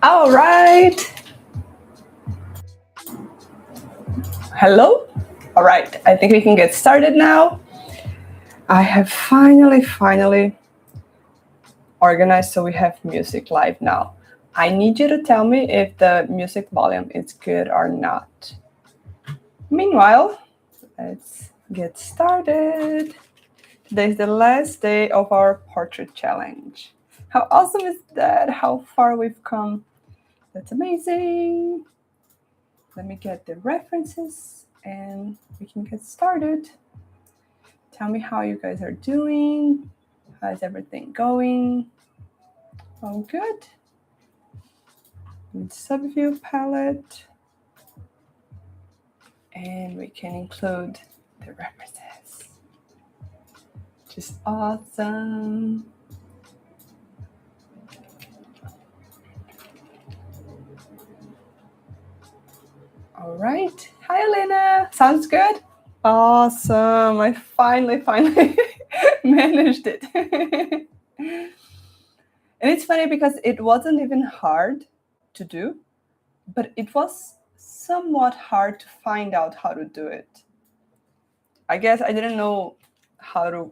All right. Hello? All right, I think we can get started now. I have finally organized so we have music live now. I need you to tell me if the music volume is good or not. Meanwhile, let's get started. Today's the last day of our portrait challenge. How awesome is that? How far we've come. That's amazing. Let me get the references and we can get started. Tell me how you guys are doing. How's everything going? All good? Subview palette. And we can include the references. Just awesome. All right. Hi, Elena. Sounds good? Awesome. I finally managed it. And it's funny because it wasn't even hard to do, but it was somewhat hard to find out how to do it. I guess I didn't know how to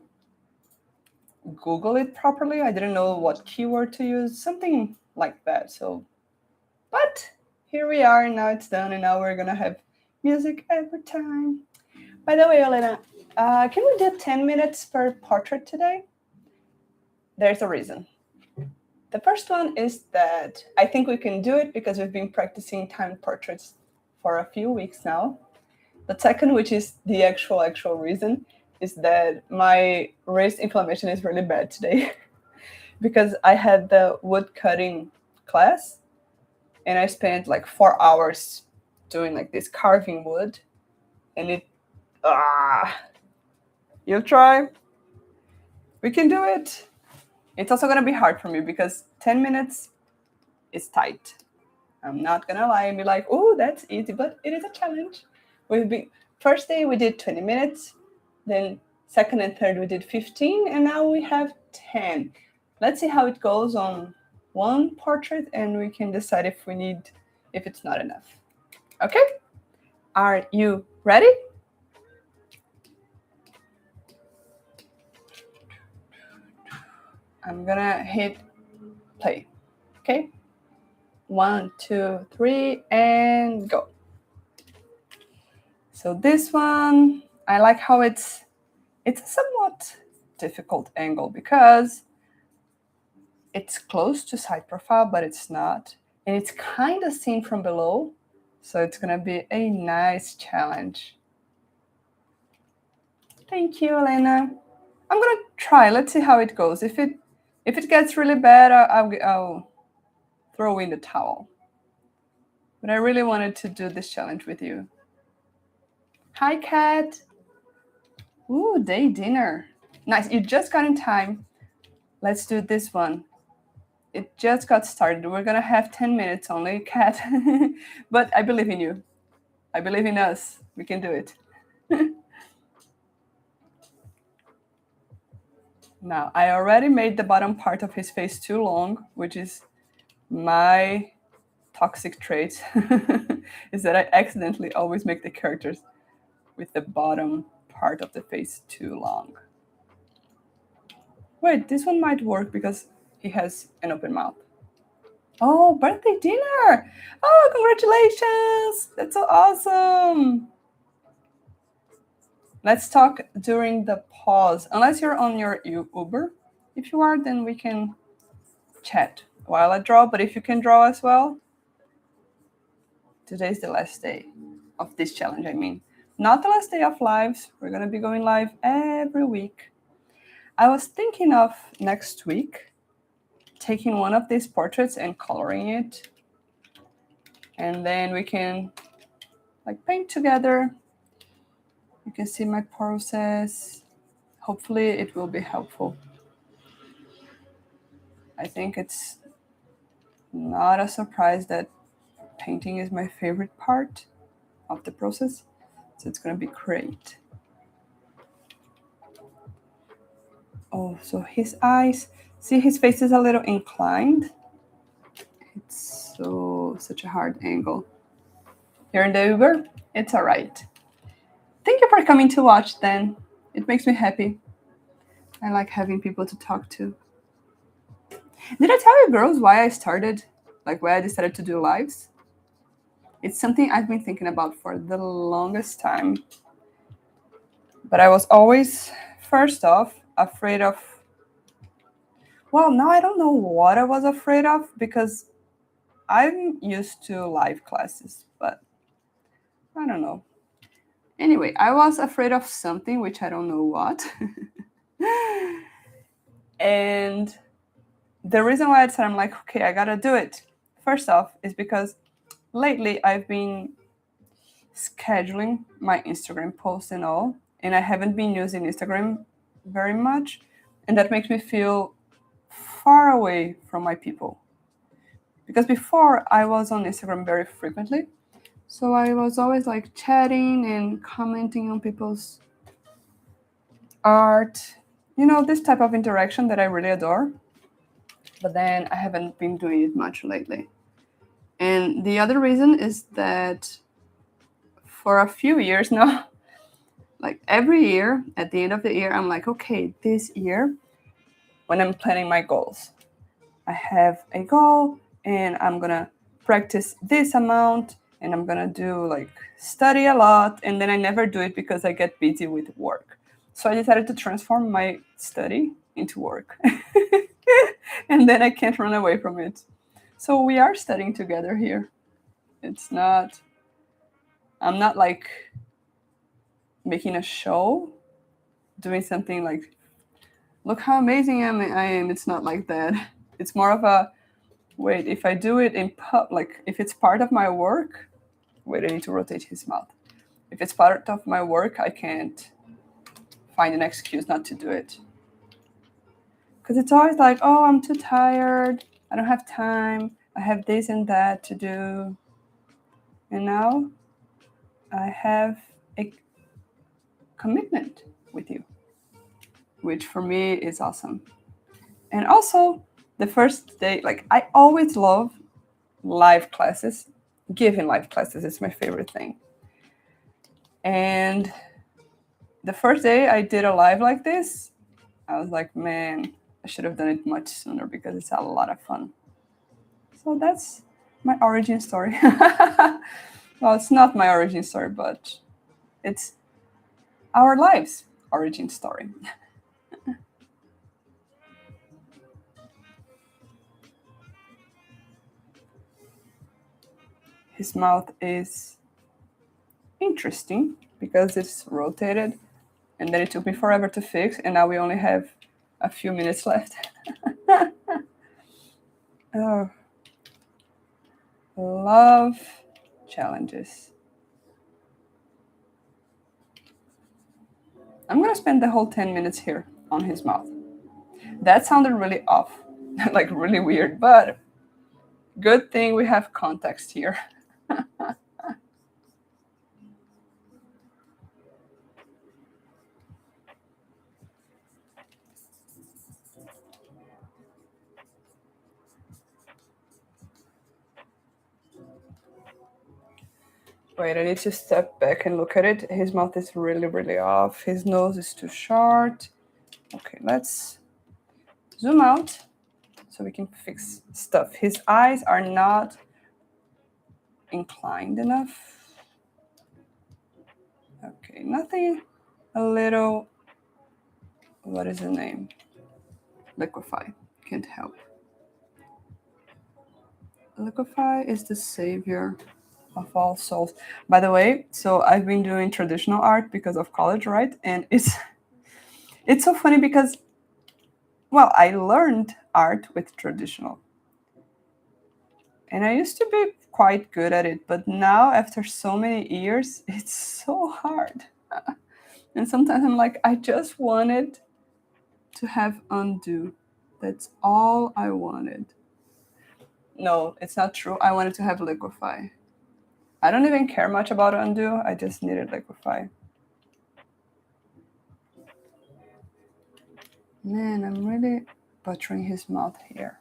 Google it properly. I didn't know what keyword to use, something like that. But here we are, and now it's done, and now we're gonna have music every time. By the way, Elena, can we do 10 minutes per portrait today? There's a reason. The first one is that I think we can do it because we've been practicing timed portraits for a few weeks now. The second, which is the actual reason, is that my wrist inflammation is really bad today because I had the wood cutting class and I spent like 4 hours doing like this carving wood, and you'll try. We can do it. It's also gonna be hard for me because 10 minutes is tight. I'm not gonna lie and be like, oh, that's easy, but it is a challenge. First day we did 20 minutes, then second and third we did 15, and now we have 10. Let's see how it goes on one portrait, and we can decide if it's not enough. Okay? Are you ready? I'm gonna hit play. Okay? 1, 2, 3, and go. So this one, I like how it's a somewhat difficult angle because it's close to side profile, but it's not. And it's kind of seen from below. So it's going to be a nice challenge. Thank you, Elena. I'm going to try. Let's see how it goes. If it gets really bad, I'll throw in the towel. But I really wanted to do this challenge with you. Hi, Kat. Ooh, day dinner. Nice. You just got in time. Let's do this one. It just got started. We're gonna have 10 minutes only, Kat. But I believe in you. I believe in us. We can do it. Now, I already made the bottom part of his face too long, which is my toxic trait, is that I accidentally always make the characters with the bottom part of the face too long. Wait, this one might work because he has an open mouth. Oh, birthday dinner! Oh, congratulations! That's so awesome! Let's talk during the pause, unless you're on your Uber. If you are, then we can chat while I draw, but if you can draw as well, today's the last day of this challenge, I mean. Not the last day of lives. We're going to be going live every week. I was thinking of next week taking one of these portraits and coloring it. And then we can like paint together. You can see my process. Hopefully it will be helpful. I think it's not a surprise that painting is my favorite part of the process. So it's going to be great. Oh, so his eyes, see his face is a little inclined. It's such a hard angle. You're in the Uber? It's all right. Thank you for coming to watch then. It makes me happy. I like having people to talk to. Did I tell you girls why I started, like why I decided to do lives? It's something I've been thinking about for the longest time. But I was always, first off, afraid of, well, now I don't know what I was afraid of because I'm used to live classes, but I don't know. Anyway, I was afraid of something, which I don't know what. And the reason why I said I'm like, okay, I gotta do it. First off, is because lately I've been scheduling my Instagram posts and all, and I haven't been using Instagram very much, and that makes me feel far away from my people. Because before I was on Instagram very frequently, so I was always like chatting and commenting on people's art, you know, this type of interaction that I really adore. But then I haven't been doing it much lately. And the other reason is that for a few years now, like every year, at the end of the year, I'm like, okay, this year, when I'm planning my goals, I have a goal and I'm gonna practice this amount and I'm gonna do like study a lot, and then I never do it because I get busy with work. So I decided to transform my study into work. And then I can't run away from it. So we are studying together here. It's not, I'm not like making a show, doing something like, look how amazing I am. It's not like that. It's more of a, wait, if I do it in like if it's part of my work, wait, I need to rotate his mouth. If it's part of my work, I can't find an excuse not to do it. Because it's always like, oh, I'm too tired. I don't have time. I have this and that to do. And now I have a commitment with you, which for me is awesome. And also, the first day, like I always love live classes. Giving live classes is my favorite thing. And the first day I did a live like this, I was like, man, I should have done it much sooner because it's a lot of fun. So that's my origin story. Well, it's not my origin story, but it's our lives' origin story. His mouth is interesting because it's rotated, and then it took me forever to fix, and now we only have a few minutes left. Oh, love challenges. I'm gonna spend the whole 10 minutes here on his mouth. That sounded really off, like really weird, but good thing we have context here. Wait, I need to step back and look at it. His mouth is really, really off. His nose is too short. Okay, let's zoom out so we can fix stuff. His eyes are not inclined enough. Okay, nothing. A little, what is the name? Liquefy. Can't help. Liquefy is the savior of all souls. By the way, so I've been doing traditional art because of college, right? And it's so funny because, well, I learned art with traditional. And I used to be quite good at it, but now after so many years, it's so hard. And sometimes I'm like, I just wanted to have undo. That's all I wanted. No, it's not true. I wanted to have liquefy. I don't even care much about undo. I just needed liquefy. Man, I'm really butchering his mouth here.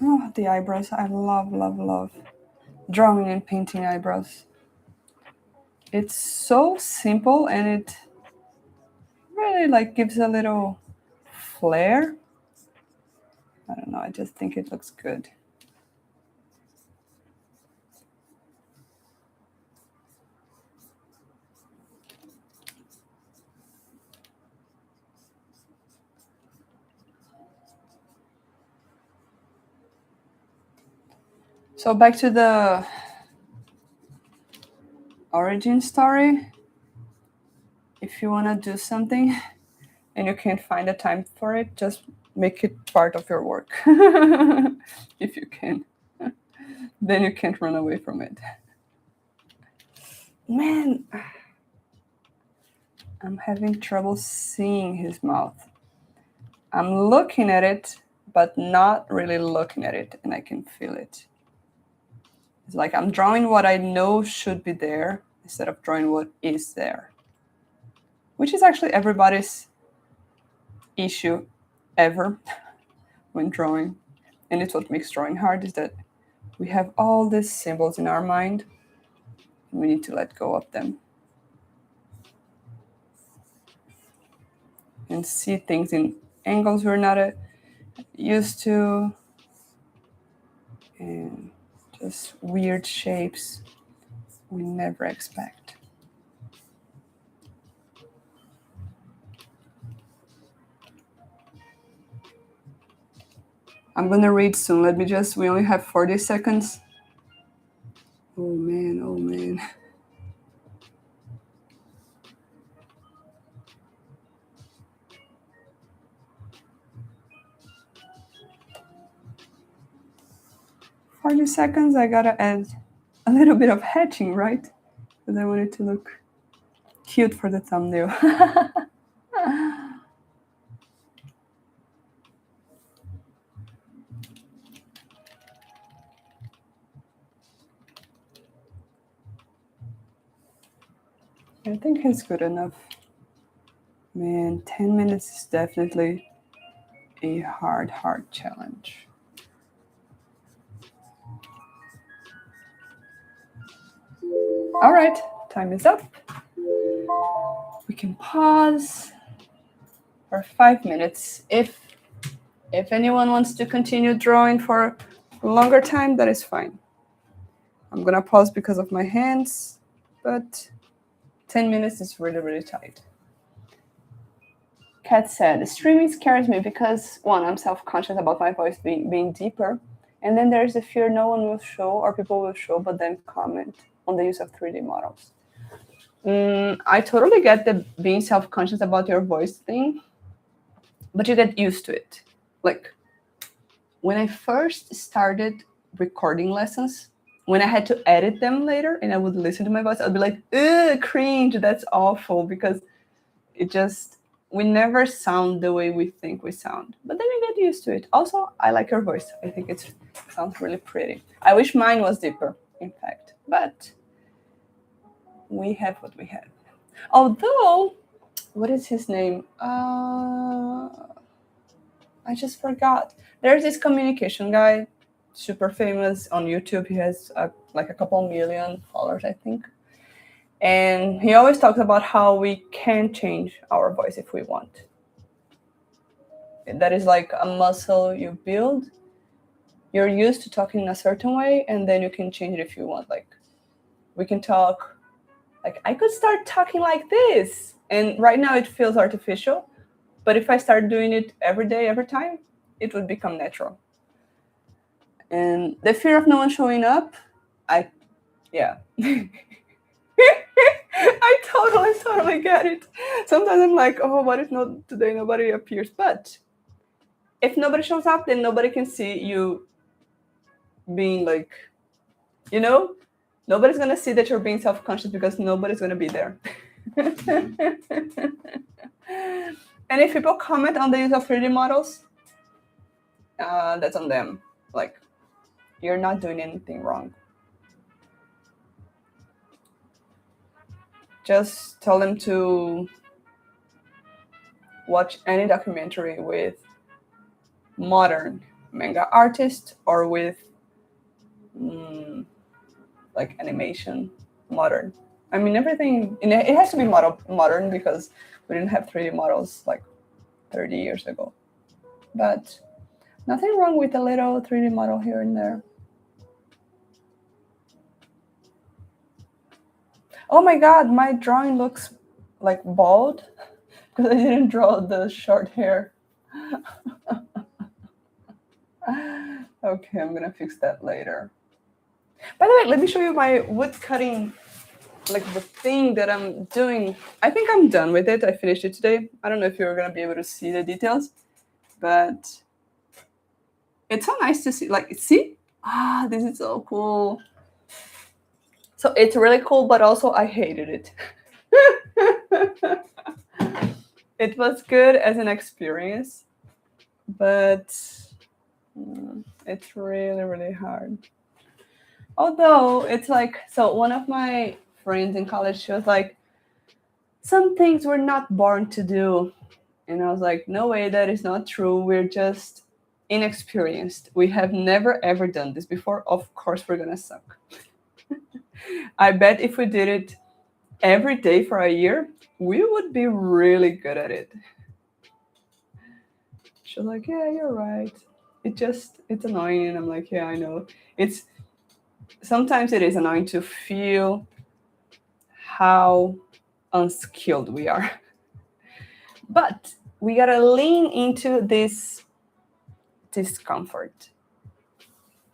Oh, the eyebrows. I love, love, love drawing and painting eyebrows. It's so simple and it really like gives a little flair. I don't know, I just think it looks good. So back to the origin story. If you want to do something and you can't find a time for it, just make it part of your work. If you can. Then you can't run away from it. Man, I'm having trouble seeing his mouth. I'm looking at it, but not really looking at it, and I can feel it. It's like I'm drawing what I know should be there instead of drawing what is there, which is actually everybody's issue ever when drawing. And it's what makes drawing hard, is that we have all these symbols in our mind and we need to let go of them and see things in angles we're not used to, and just weird shapes we never expect. I'm gonna read soon. We only have 40 seconds. Oh man, oh man. seconds, I gotta add a little bit of hatching, right? Because I want it to look cute for the thumbnail. I think it's good enough. Man, 10 minutes is definitely a hard challenge. All right, time is up. We can pause for 5 minutes. If anyone wants to continue drawing for a longer time, that is fine. I'm gonna pause because of my hands, but 10 minutes is really, really tight. Kat said, streaming scares me because, one, I'm self-conscious about my voice being deeper, and then there's the fear no one will show or people will show but then comment on the use of 3D models. I totally get the being self-conscious about your voice thing, but you get used to it. Like, when I first started recording lessons, when I had to edit them later and I would listen to my voice, I'd be like, ugh, cringe, that's awful, because we never sound the way we think we sound. But then you get used to it. Also, I like your voice. I think it sounds really pretty. I wish mine was deeper, in fact, but we have what we have. Although, what is his name? I just forgot. There's this communication guy, super famous on YouTube. He has like a couple million followers, I think. And he always talks about how we can change our voice if we want. That is like a muscle you build. You're used to talking in a certain way, and then you can change it if you want. Like, we can talk, like, I could start talking like this. And right now it feels artificial. But if I start doing it every day, every time, it would become natural. And the fear of no one showing up, yeah. I totally get it. Sometimes I'm like, oh, what if today nobody appears? But if nobody shows up, then nobody can see you being like, nobody's going to see that you're being self-conscious because nobody's going to be there. And if people comment on the use of 3D models, that's on them. Like, you're not doing anything wrong. Just tell them to watch any documentary with modern manga artists or with like animation modern. I mean, everything, it has to be modern because we didn't have 3D models like 30 years ago. But nothing wrong with a little 3D model here and there. Oh my God, my drawing looks like bald because I didn't draw the short hair. Okay, I'm gonna fix that later. By the way, let me show you my wood cutting, like the thing that I'm doing. I think I'm done with it. I finished it today. I don't know if you're gonna be able to see the details, but it's so nice to see. Like, see? This is so cool. So it's really cool, but also I hated it. It was good as an experience, but it's really, really hard. Although it's like, so one of my friends in college, she was like, some things we're not born to do. And I was like, no way, that is not true. We're just inexperienced. We have never, ever done this before. Of course, we're going to suck. I bet if we did it every day for a year, we would be really good at it. She's like, yeah, you're right. It's annoying. And I'm like, yeah, I know. Sometimes it is annoying to feel how unskilled we are. But we gotta lean into this discomfort.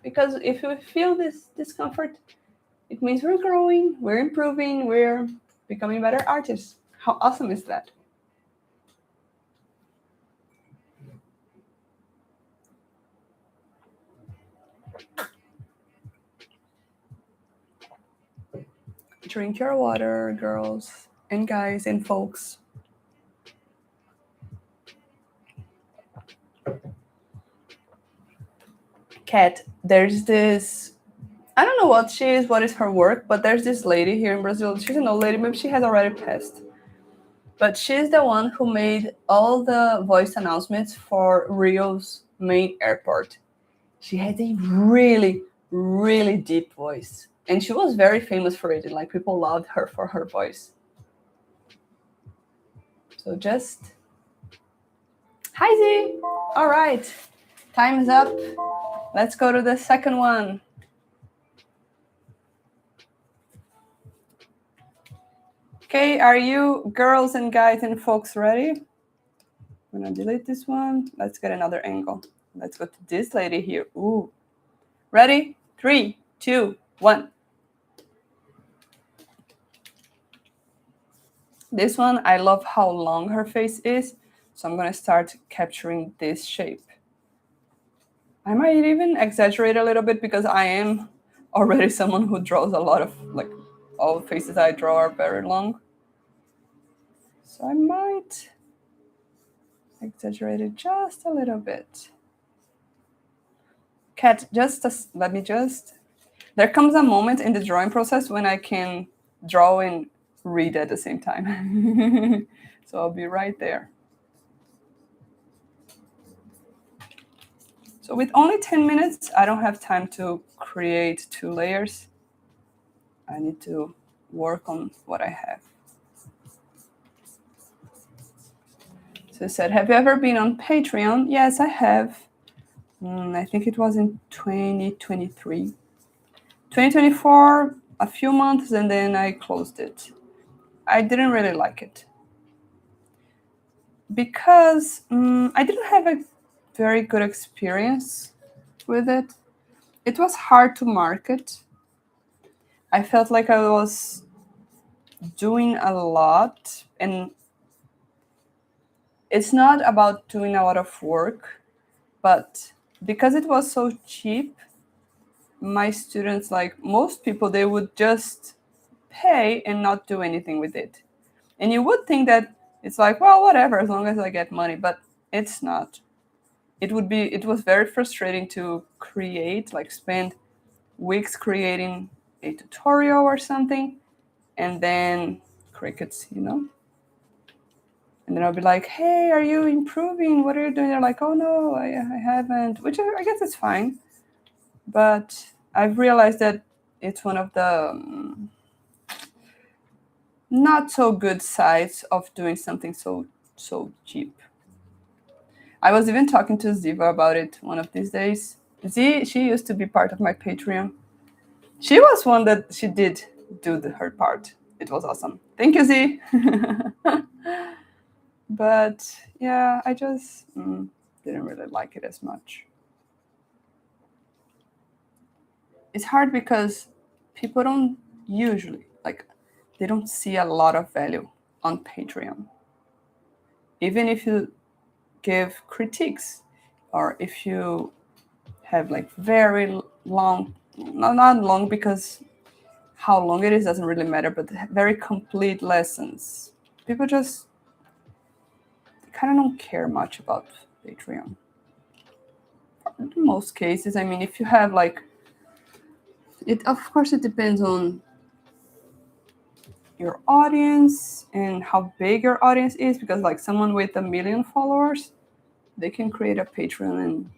Because if we feel this discomfort, it means we're growing, we're improving, we're becoming better artists. How awesome is that? Drink your water, girls and guys and folks. Kat, there's this, I don't know what she is, what is her work, but there's this lady here in Brazil. She's an old lady, maybe she has already passed. But she's the one who made all the voice announcements for Rio's main airport. She had a really, really deep voice. And she was very famous for it. And like, people loved her for her voice. So just... Hi, Z! All right. Time is up. Let's go to the second one. Okay, are you girls and guys and folks ready? I'm gonna delete this one. Let's get another angle. Let's go to this lady here. Ooh. Ready? 3, 2, 1. This one, I love how long her face is, so I'm gonna start capturing this shape. I might even exaggerate a little bit because I am already someone who draws a lot of, like, all the faces I draw are very long. So I might exaggerate it just a little bit. Kat, let me just... There comes a moment in the drawing process when I can draw and read at the same time. So I'll be right there. So with only 10 minutes, I don't have time to create 2 layers. I need to work on what I have. So I said, have you ever been on Patreon? Yes, I have. I think it was in 2023. 2024, a few months, and then I closed it. I didn't really like it. Because I didn't have a very good experience with it. It was hard to market. I felt like I was doing a lot, and it's not about doing a lot of work, but because it was so cheap, my students, like most people, they would just pay and not do anything with it. And you would think that it's like, well, whatever, as long as I get money, but it's not. It was very frustrating to create, like spend weeks creating a tutorial or something, and then crickets, And then I'll be like, hey, are you improving? What are you doing? They're like, oh no, I haven't, which I guess is fine. But I've realized that it's one of the not so good sides of doing something so cheap. I was even talking to Ziva about it one of these days. She used to be part of my Patreon. She was one that she did do her part. It was awesome. Thank you, Z. But yeah, I just didn't really like it as much. It's hard because people don't usually, they don't see a lot of value on Patreon. Even if you give critiques, or if you have very long, not long because how long it is doesn't really matter, but very complete lessons. People just kind of don't care much about Patreon. In most cases, I mean, if you have it, of course, it depends on your audience and how big your audience is, because someone with 1 million followers, they can create a Patreon and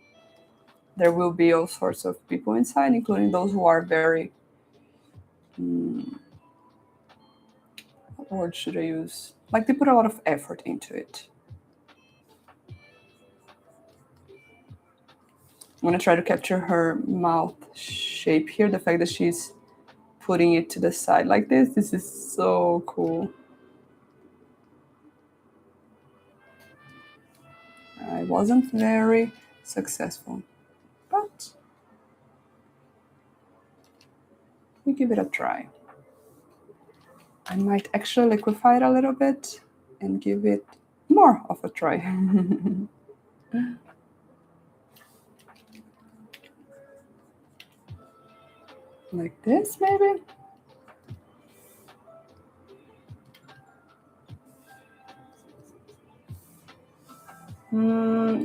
there will be all sorts of people inside, including those who are very what word should I use? They put a lot of effort into it. I'm going to try to capture her mouth shape here, the fact that she's putting it to the side like this. This is so cool. I wasn't very successful, but we give it a try. I might actually liquefy it a little bit and give it more of a try. Like this, maybe?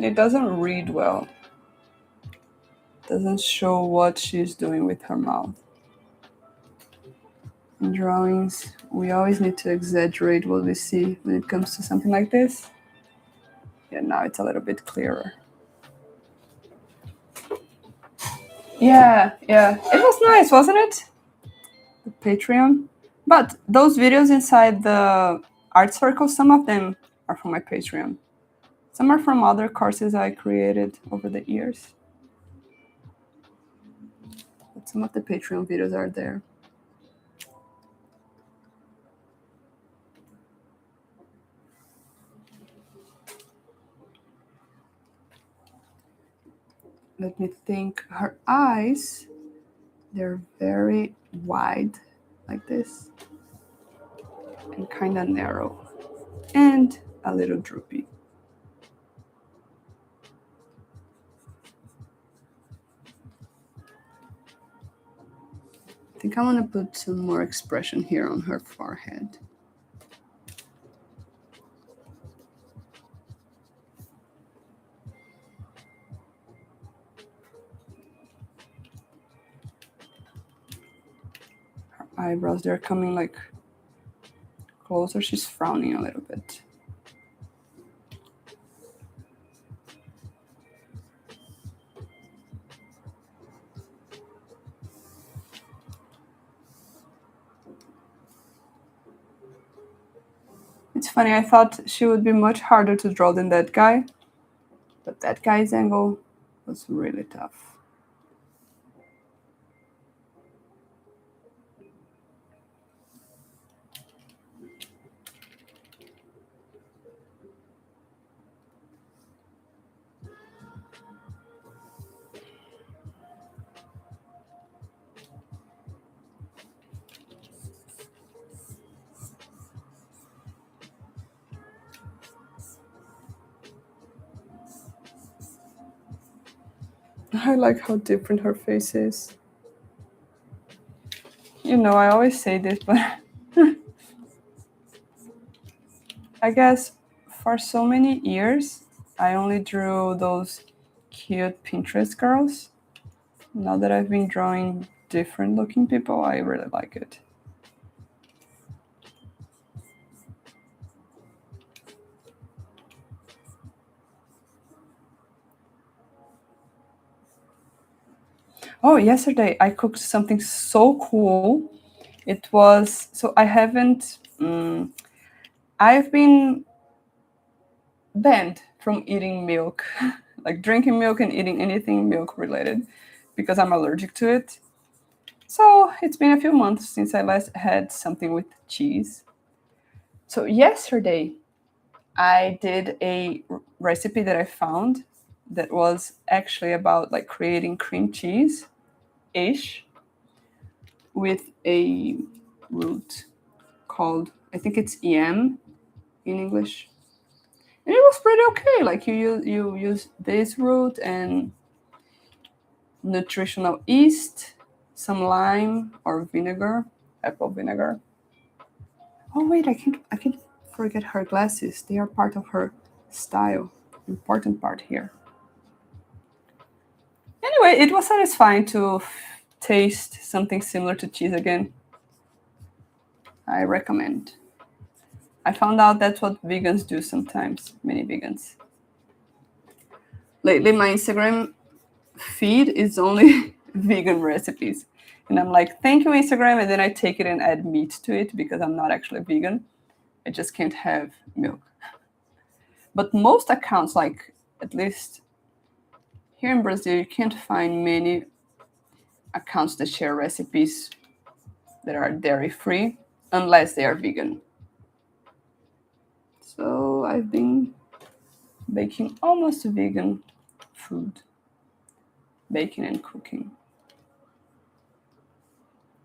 It doesn't read well. It doesn't show what she's doing with her mouth. In drawings, we always need to exaggerate what we see when it comes to something like this. Yeah, now it's a little bit clearer. Yeah. It was nice, wasn't it? The Patreon. But those videos inside the art circle, some of them are from my Patreon. Some are from other courses I created over the years. But some of the Patreon videos are there. Let me think. Her eyes, they're very wide, like this. and kind of narrow and a little droopy. I think I want to put some more expression here on her forehead. Her eyebrows, they're coming like closer. She's frowning a little bit. It's funny, I thought she would be much harder to draw than that guy, but that guy's angle was really tough. I like how different her face is. You know, I always say this, but I guess for so many years, I only drew those cute Pinterest girls. Now that I've been drawing different looking people, I really like it. Oh, yesterday I cooked something so cool. It was, so I haven't, I've been banned from eating milk, like drinking milk and eating anything milk related, because I'm allergic to it. So it's been a few months since I last had something with cheese. So yesterday I did a recipe that I found that was actually about like creating cream cheese-ish with a root called, I think it's yam in English. And it was pretty okay. Like you use this root and nutritional yeast, some lime or vinegar, apple vinegar. Oh wait, I can't forget her glasses. They are part of her style. Important part here. Anyway, it was satisfying to taste something similar to cheese again. I recommend. I found out that's what vegans do sometimes, many vegans. Lately, my Instagram feed is only vegan recipes. And I'm like, thank you, Instagram. And then I take it and add meat to it because I'm not actually vegan. I just can't have milk. But most accounts, like at least here in Brazil, you can't find many accounts that share recipes that are dairy-free unless they are vegan. So I've been baking almost vegan food, baking and cooking.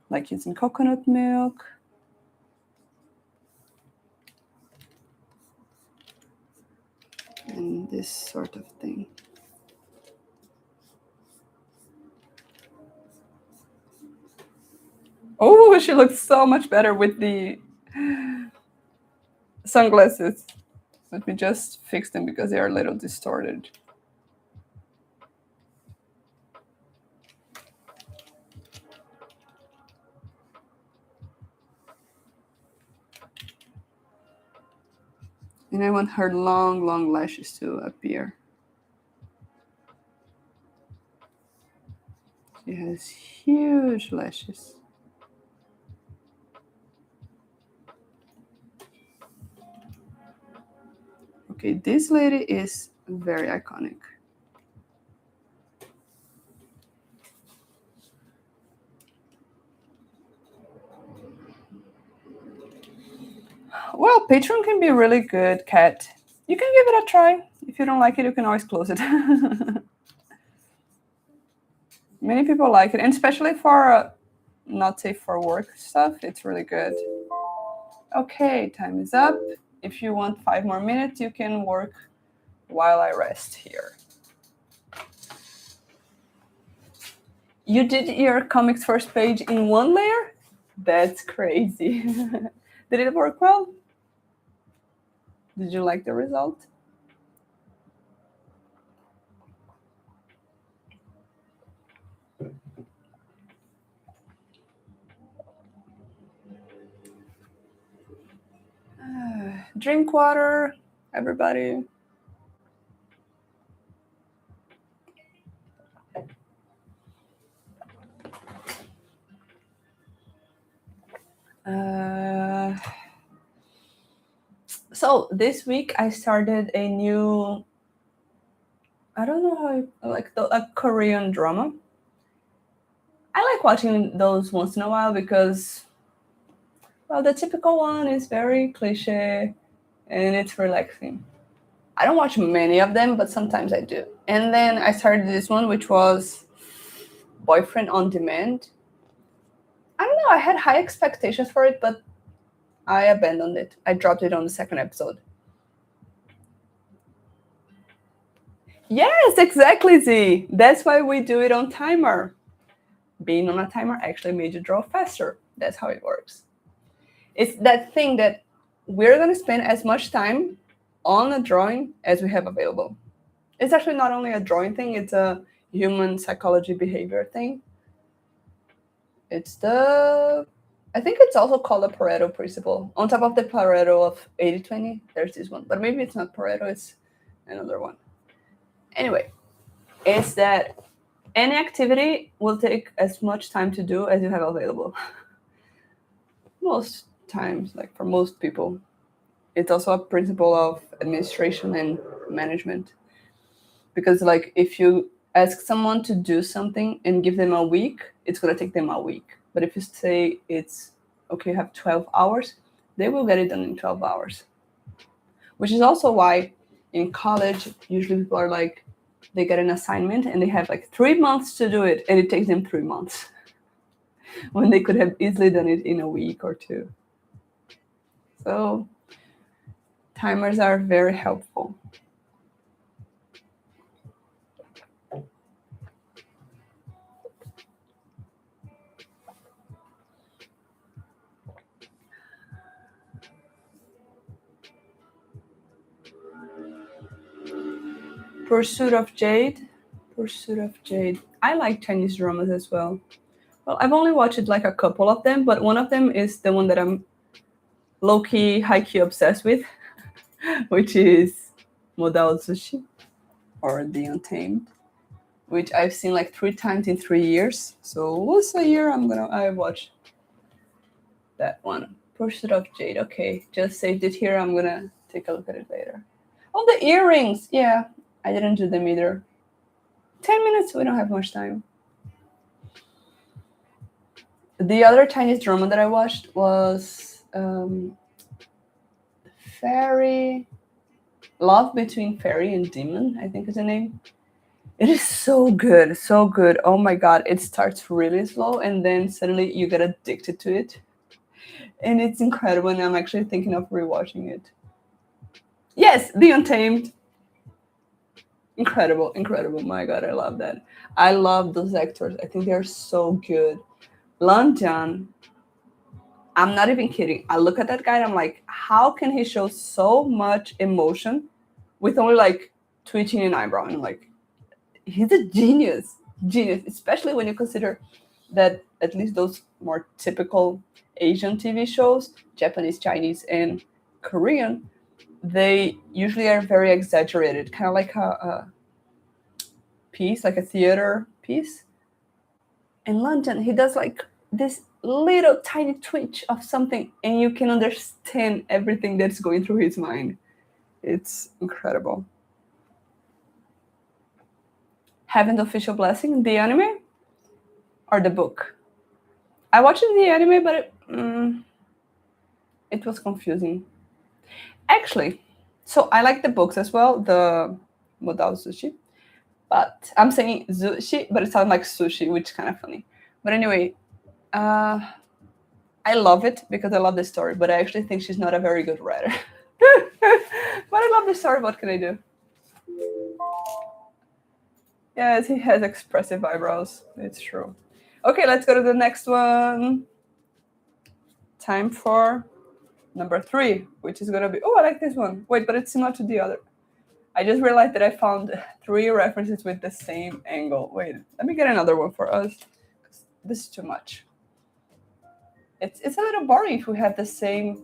Like using coconut milk. And this sort of thing. Oh, she looks so much better with the sunglasses. Let me just fix them because they are a little distorted. And I want her long, long lashes to appear. She has huge lashes. Okay, this lady is very iconic. Well, Patreon can be really good, Kat. You can give it a try. If you don't like it, you can always close it. Many people like it, and especially for not safe for work stuff, it's really good. Okay, time is up. If you want 5 more minutes, you can work while I rest here. You did your comics first page in one layer? That's crazy. Did it work well? Did you like the result? Drink water, everybody. So this week I started a new, I don't know how, a Korean drama. I like watching those once in a while because, well, the typical one is very cliche and it's relaxing. I don't watch many of them, but sometimes I do. And then I started this one, which was Boyfriend on Demand. I don't know, I had high expectations for it, but I abandoned it. I dropped it on the second episode. Yes, exactly, Z. That's why we do it on timer. Being on a timer actually made you draw faster. That's how it works. It's that thing that we're going to spend as much time on a drawing as we have available. It's actually not only a drawing thing, it's a human psychology behavior thing. It's I think it's also called the Pareto principle. On top of the Pareto of 80-20, there's this one. But maybe it's not Pareto, it's another one. Anyway, it's that any activity will take as much time to do as you have available. Most times, like for most people. It's also a principle of administration and management. Because like if you ask someone to do something and give them a week, it's going to take them a week. But if you say it's, okay, you have 12 hours, they will get it done in 12 hours. Which is also why in college, usually people are like, they get an assignment and they have like 3 months to do it, and it takes them 3 months. When they could have easily done it in a week or two. So timers are very helpful. Pursuit of Jade. I like Chinese dramas as well. Well, I've only watched like a couple of them, but one of them is the one that I'm low-key, high-key obsessed with, which is Modal Sushi, or The Untamed, which I've seen like 3 times in 3 years. So once a year I watch that one. Pursuit of Jade. Okay, just saved it here. I'm gonna take a look at it later. Oh, the earrings. Yeah, I didn't do them either. 10 minutes, we don't have much time. The other Chinese drama that I watched was Fairy, Love Between Fairy and Demon, I think is the name. It is so good, so good. Oh my god, it starts really slow and then suddenly you get addicted to it. And it's incredible, and I'm actually thinking of rewatching it. Yes, The Untamed. Incredible. My god, I love that. I love those actors. I think they're so good. Lan Jian, I'm not even kidding. I look at that guy and I'm like, how can he show so much emotion with only like twitching an eyebrow? And I'm like, he's a genius, especially when you consider that at least those more typical Asian TV shows, Japanese, Chinese, and Korean, they usually are very exaggerated, kind of like a piece, like a theater piece. In London, he does like this little tiny twitch of something, and you can understand everything that's going through his mind. It's incredible. Haven't Official Blessing, the anime or the book? I watched the anime, but it was confusing. Actually, so I like the books as well, the Modal Sushi. But I'm saying sushi, but it sounds like sushi, which is kind of funny. But anyway, I love it because I love the story, but I actually think she's not a very good writer. But I love the story. What can I do? Yes, he has expressive eyebrows. It's true. Okay, let's go to the next one. Time for number 3, which is gonna be, oh, I like this one. Wait, but it's similar to the other. I just realized that I found 3 references with the same angle. Wait, let me get another one for us. This is too much. It's a little boring if we have the same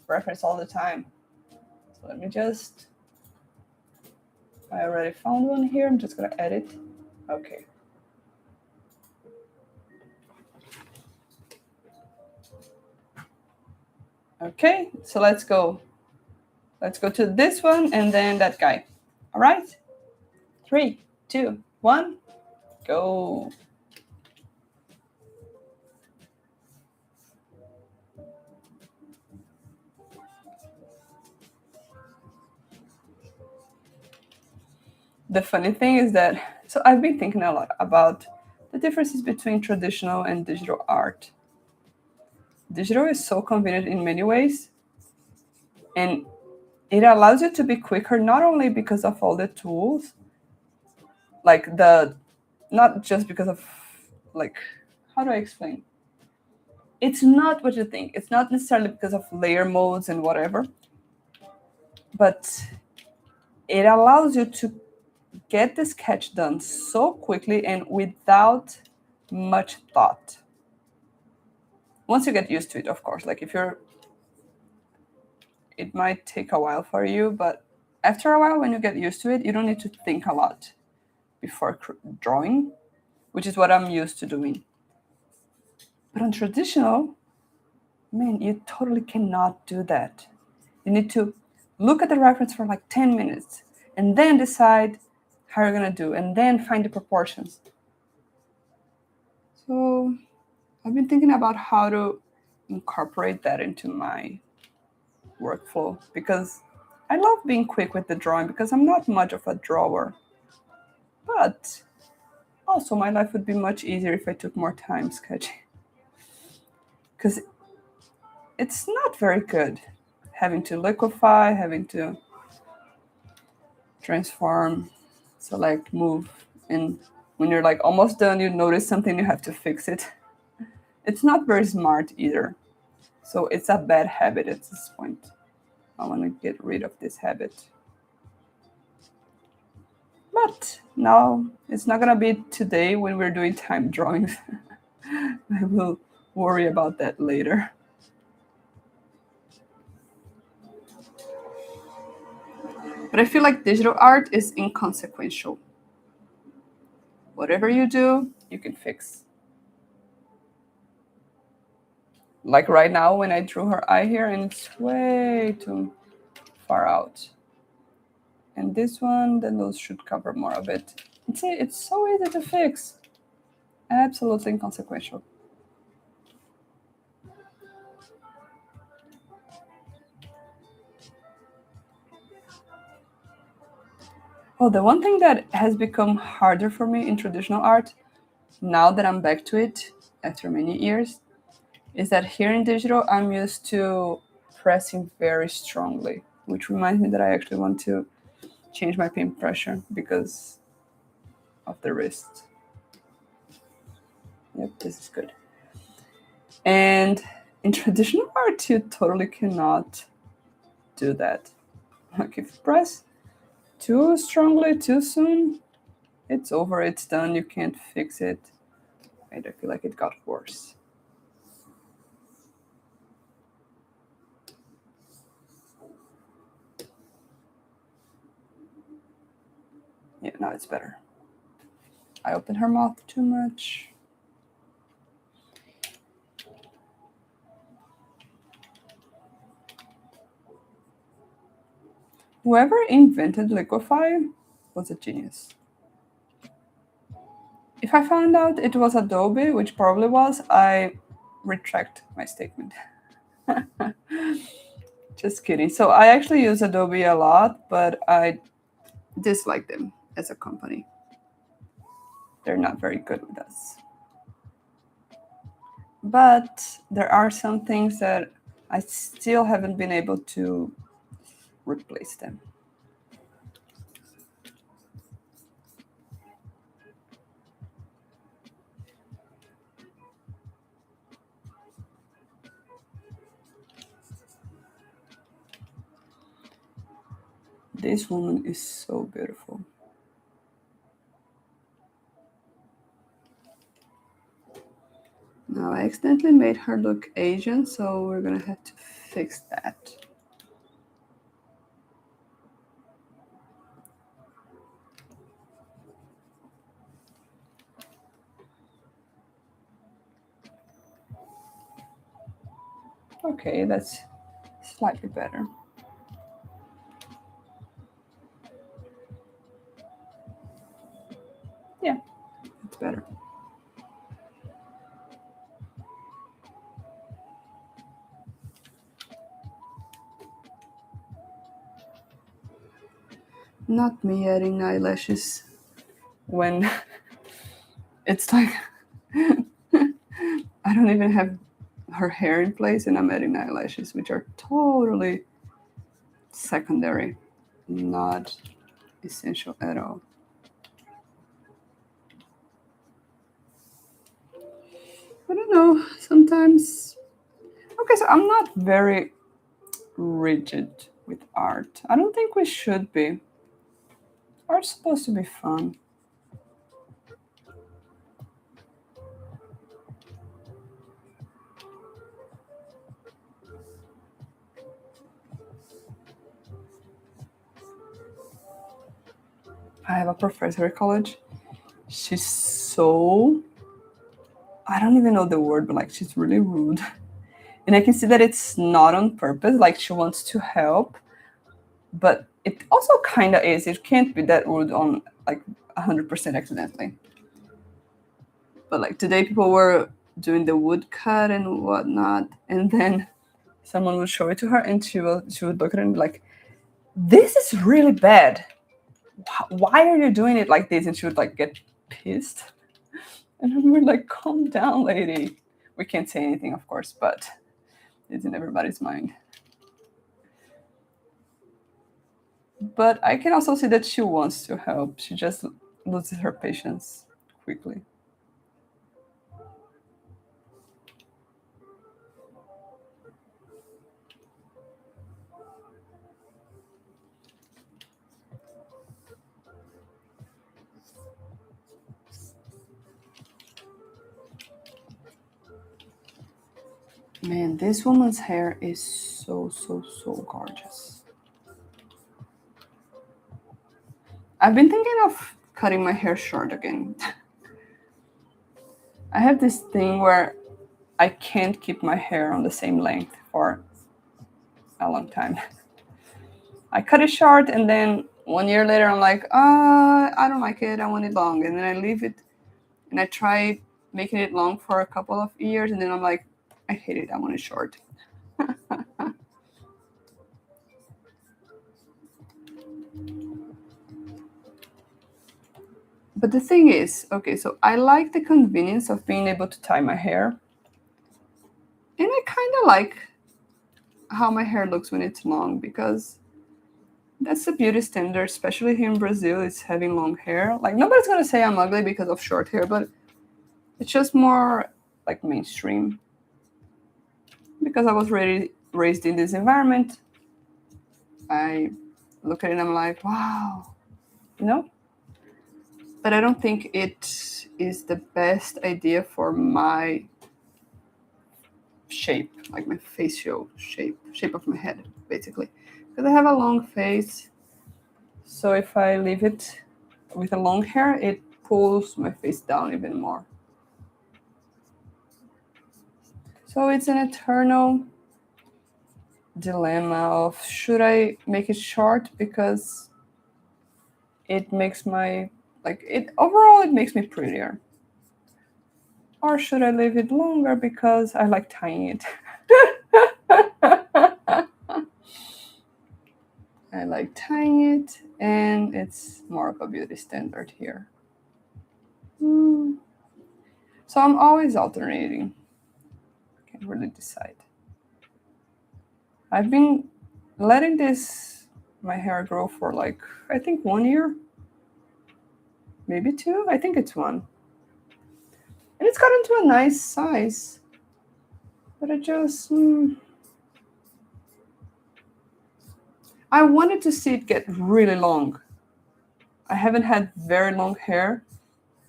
reference all the time. So let me just, I already found one here. I'm just gonna edit. Okay. Okay, so let's go. Let's go to this one and then that guy. All right? 3, 2, 1, go. The funny thing is that, so I've been thinking a lot about the differences between traditional and digital art. Digital is so convenient in many ways, and it allows you to be quicker, not only because of all the tools, like not just because of, like, how do I explain? It's not what you think. It's not necessarily because of layer modes and whatever, but it allows you to get the sketch done so quickly and without much thought. Once you get used to it, of course, like it might take a while for you, but after a while, when you get used to it, you don't need to think a lot before drawing, which is what I'm used to doing. But on traditional, man, you totally cannot do that. You need to look at the reference for like 10 minutes and then decide how you're gonna do, and then find the proportions. So I've been thinking about how to incorporate that into my workflow, because I love being quick with the drawing because I'm not much of a drawer. But also my life would be much easier if I took more time sketching. Because it's not very good having to liquefy, having to transform, select, move, and when you're like almost done, you notice something, you have to fix it. It's not very smart either. So it's a bad habit at this point. I want to get rid of this habit. But now it's not gonna be today when we're doing time drawings. I will worry about that later. But I feel like digital art is inconsequential. Whatever you do, you can fix. Like right now when I drew her eye here, and it's way too far out. And this one, the nose should cover more of it. And see, it's so easy to fix. Absolutely inconsequential. Oh, the one thing that has become harder for me in traditional art, now that I'm back to it after many years, is that here in digital, I'm used to pressing very strongly, which reminds me that I actually want to change my paint pressure because of the wrist. Yep, this is good. And in traditional art, you totally cannot do that. Like if you press too strongly, too soon, it's over, it's done, you can't fix it. I feel like it got worse. Yeah, now it's better. I opened her mouth too much. Whoever invented liquefy was a genius. If I found out it was Adobe, which probably was, I retract my statement. Just kidding. So I actually use Adobe a lot, but I dislike them as a company. They're not very good with us. But there are some things that I still haven't been able to replace them. This woman is so beautiful. Now I accidentally made her look Asian, so we're gonna have to fix that. Okay, that's slightly better. Yeah, it's better. Not me adding eyelashes when it's like I don't even have her hair in place and I'm adding eyelashes, which are totally secondary, not essential at all. I don't know, sometimes. Okay, so I'm not very rigid with art. I don't think we should be. Art's supposed to be fun. I have a professor at college. She's so, I don't even know the word, but like she's really rude. And I can see that it's not on purpose, like she wants to help, but it also kind of is. It can't be that rude on like 100% accidentally. But like today, people were doing the wood cut and whatnot, and then someone would show it to her, and she would look at it and be like, "This is really bad. Why are you doing it like this?" And she would like get pissed, and we're like, "Calm down, lady." We can't say anything, of course, but it's in everybody's mind. But I can also see that she wants to help. She just loses her patience quickly. Man, this woman's hair is so, so, so gorgeous. I've been thinking of cutting my hair short again. I have this thing where I can't keep my hair on the same length for a long time. I cut it short and then 1 year later I'm like, I don't like it, I want it long. And then I leave it and I try making it long for a couple of years and then I'm like, I hate it, I want it short. But the thing is, okay, so I like the convenience of being able to tie my hair. And I kind of like how my hair looks when it's long because that's the beauty standard, especially here in Brazil, is having long hair. Like, nobody's gonna say I'm ugly because of short hair, but it's just more like mainstream. Because I was raised in this environment, I look at it and I'm like, wow, you know? But I don't think it is the best idea for my shape, like my facial shape of my head, basically. Because I have a long face, so if I leave it with a long hair, it pulls my face down even more. So it's an eternal dilemma of should I make it short because it makes my overall it makes me prettier, or should I leave it longer because I like tying it. I like tying it and it's more of a beauty standard here. So I'm always alternating. really decide. I've been letting my hair grow for like, I think 1 year, maybe 2. I think it's 1. And it's gotten to a nice size. But I just, I wanted to see it get really long. I haven't had very long hair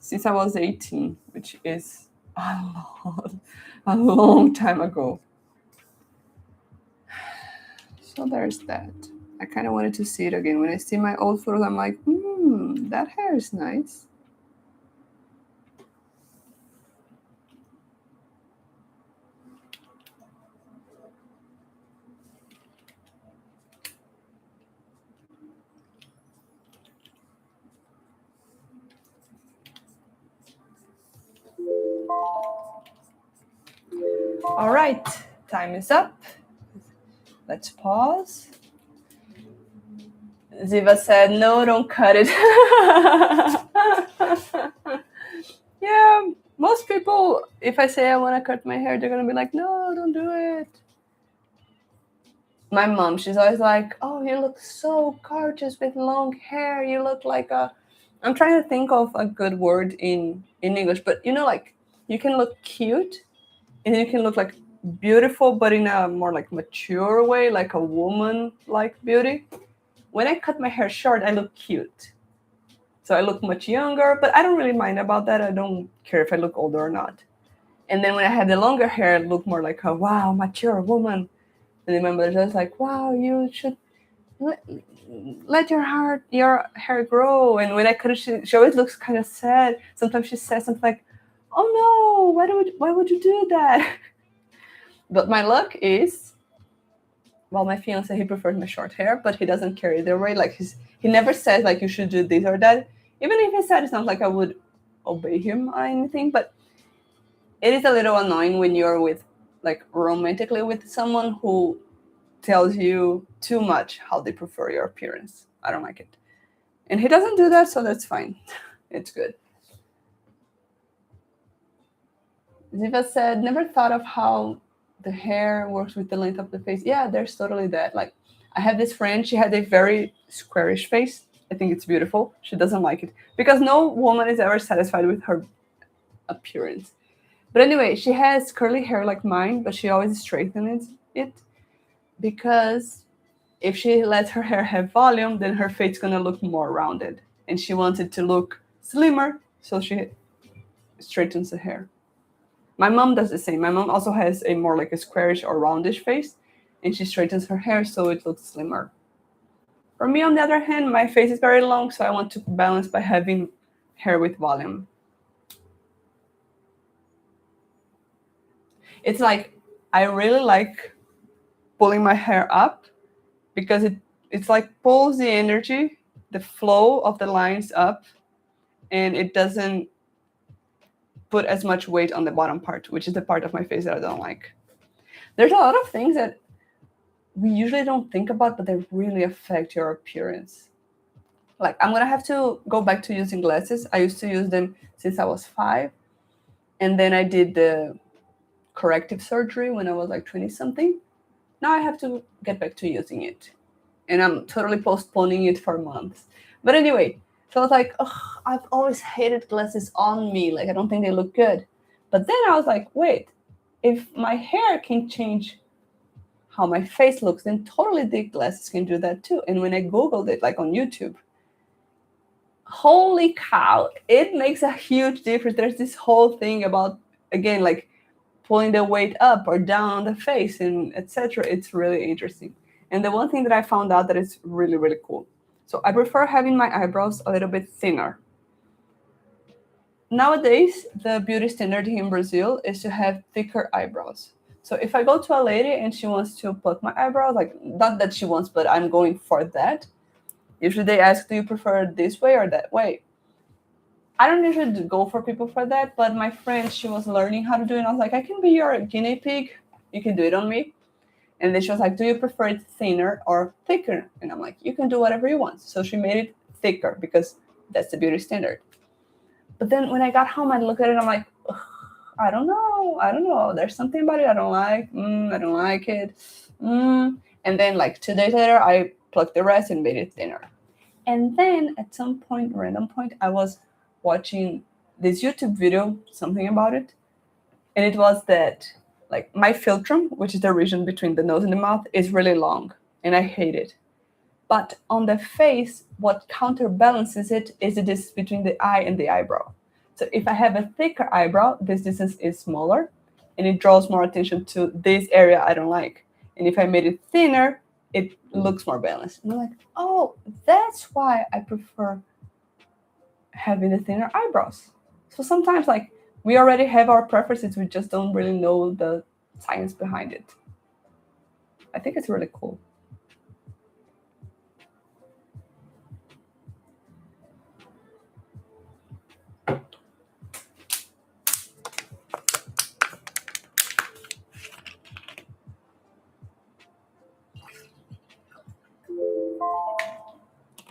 since I was 18, which is a long time ago. So there's that. I kind of wanted to see it again. When I see my old photos, I'm like, that hair is nice. All right, time is up. Let's pause. Ziva said, no, don't cut it. Yeah, most people, if I say I want to cut my hair, they're going to be like, no, don't do it. My mom, she's always like, oh, you look so gorgeous with long hair. You look like I'm trying to think of a good word in English, but like you can look cute and you can look like beautiful, but in a more like mature way, like a woman-like beauty. When I cut my hair short, I look cute. So I look much younger, but I don't really mind about that. I don't care if I look older or not. And then when I had the longer hair, I look more like a, wow, mature woman. And then my mother's just like, wow, you should let your hair grow. And when I cut it, she always looks kind of sad. Sometimes she says something like, oh no, why would you do that? But my luck is, well, my fiance, he prefers my short hair, but he doesn't care either way. Like he never says like you should do this or that. Even if he said, it's not like I would obey him or anything, but it is a little annoying when you're with like romantically with someone who tells you too much how they prefer your appearance. I don't like it. And he doesn't do that, so that's fine. It's good. Ziva said, never thought of how the hair works with the length of the face. Yeah, there's totally that. Like, I have this friend, she had a very squarish face. I think it's beautiful. She doesn't like it because no woman is ever satisfied with her appearance. But anyway, she has curly hair like mine, but she always straightens it because if she lets her hair have volume, then her face is going to look more rounded. And she wants it to look slimmer, so she straightens the hair. My mom does the same. My mom also has a more like a squarish or roundish face, and she straightens her hair so it looks slimmer. For me, on the other hand, my face is very long, so I want to balance by having hair with volume. It's like, I really like pulling my hair up because it's like pulls the energy, the flow of the lines up, and it doesn't put as much weight on the bottom part, which is the part of my face that I don't like. There's a lot of things that we usually don't think about, but they really affect your appearance. Like, I'm gonna have to go back to using glasses. I used to use them since I was 5, and then I did the corrective surgery when I was like 20 something. Now I have to get back to using it, and I'm totally postponing it for months. But anyway, so I was like, oh, I've always hated glasses on me. Like, I don't think they look good. But then I was like, wait, if my hair can change how my face looks, then totally the glasses can do that too. And when I Googled it, like on YouTube, holy cow, it makes a huge difference. There's this whole thing about, again, like pulling the weight up or down on the face and etc. It's really interesting. And the one thing that I found out that is really, really cool. So I prefer having my eyebrows a little bit thinner. Nowadays, the beauty standard here in Brazil is to have thicker eyebrows. So if I go to a lady and she wants to pluck my eyebrows, like, not that she wants, but I'm going for that, usually they ask, do you prefer this way or that way? I don't usually go for people for that, but my friend, she was learning how to do it. And I was like, I can be your guinea pig. You can do it on me. And then she was like, do you prefer it thinner or thicker? And I'm like, you can do whatever you want. So she made it thicker because that's the beauty standard. But then when I got home, I looked at it and I'm like, I don't know. There's something about it I don't like. I don't like it. And then like 2 days later, I plucked the rest and made it thinner. And then at some point, random point, I was watching this YouTube video, something about it. And it was that like my philtrum, which is the region between the nose and the mouth, is really long. And I hate it. But on the face, what counterbalances it is the distance between the eye and the eyebrow. So if I have a thicker eyebrow, this distance is smaller and it draws more attention to this area I don't like. And if I made it thinner, it looks more balanced. And I'm like, oh, that's why I prefer having the thinner eyebrows. So sometimes like we already have our preferences, we just don't really know the science behind it. I think it's really cool.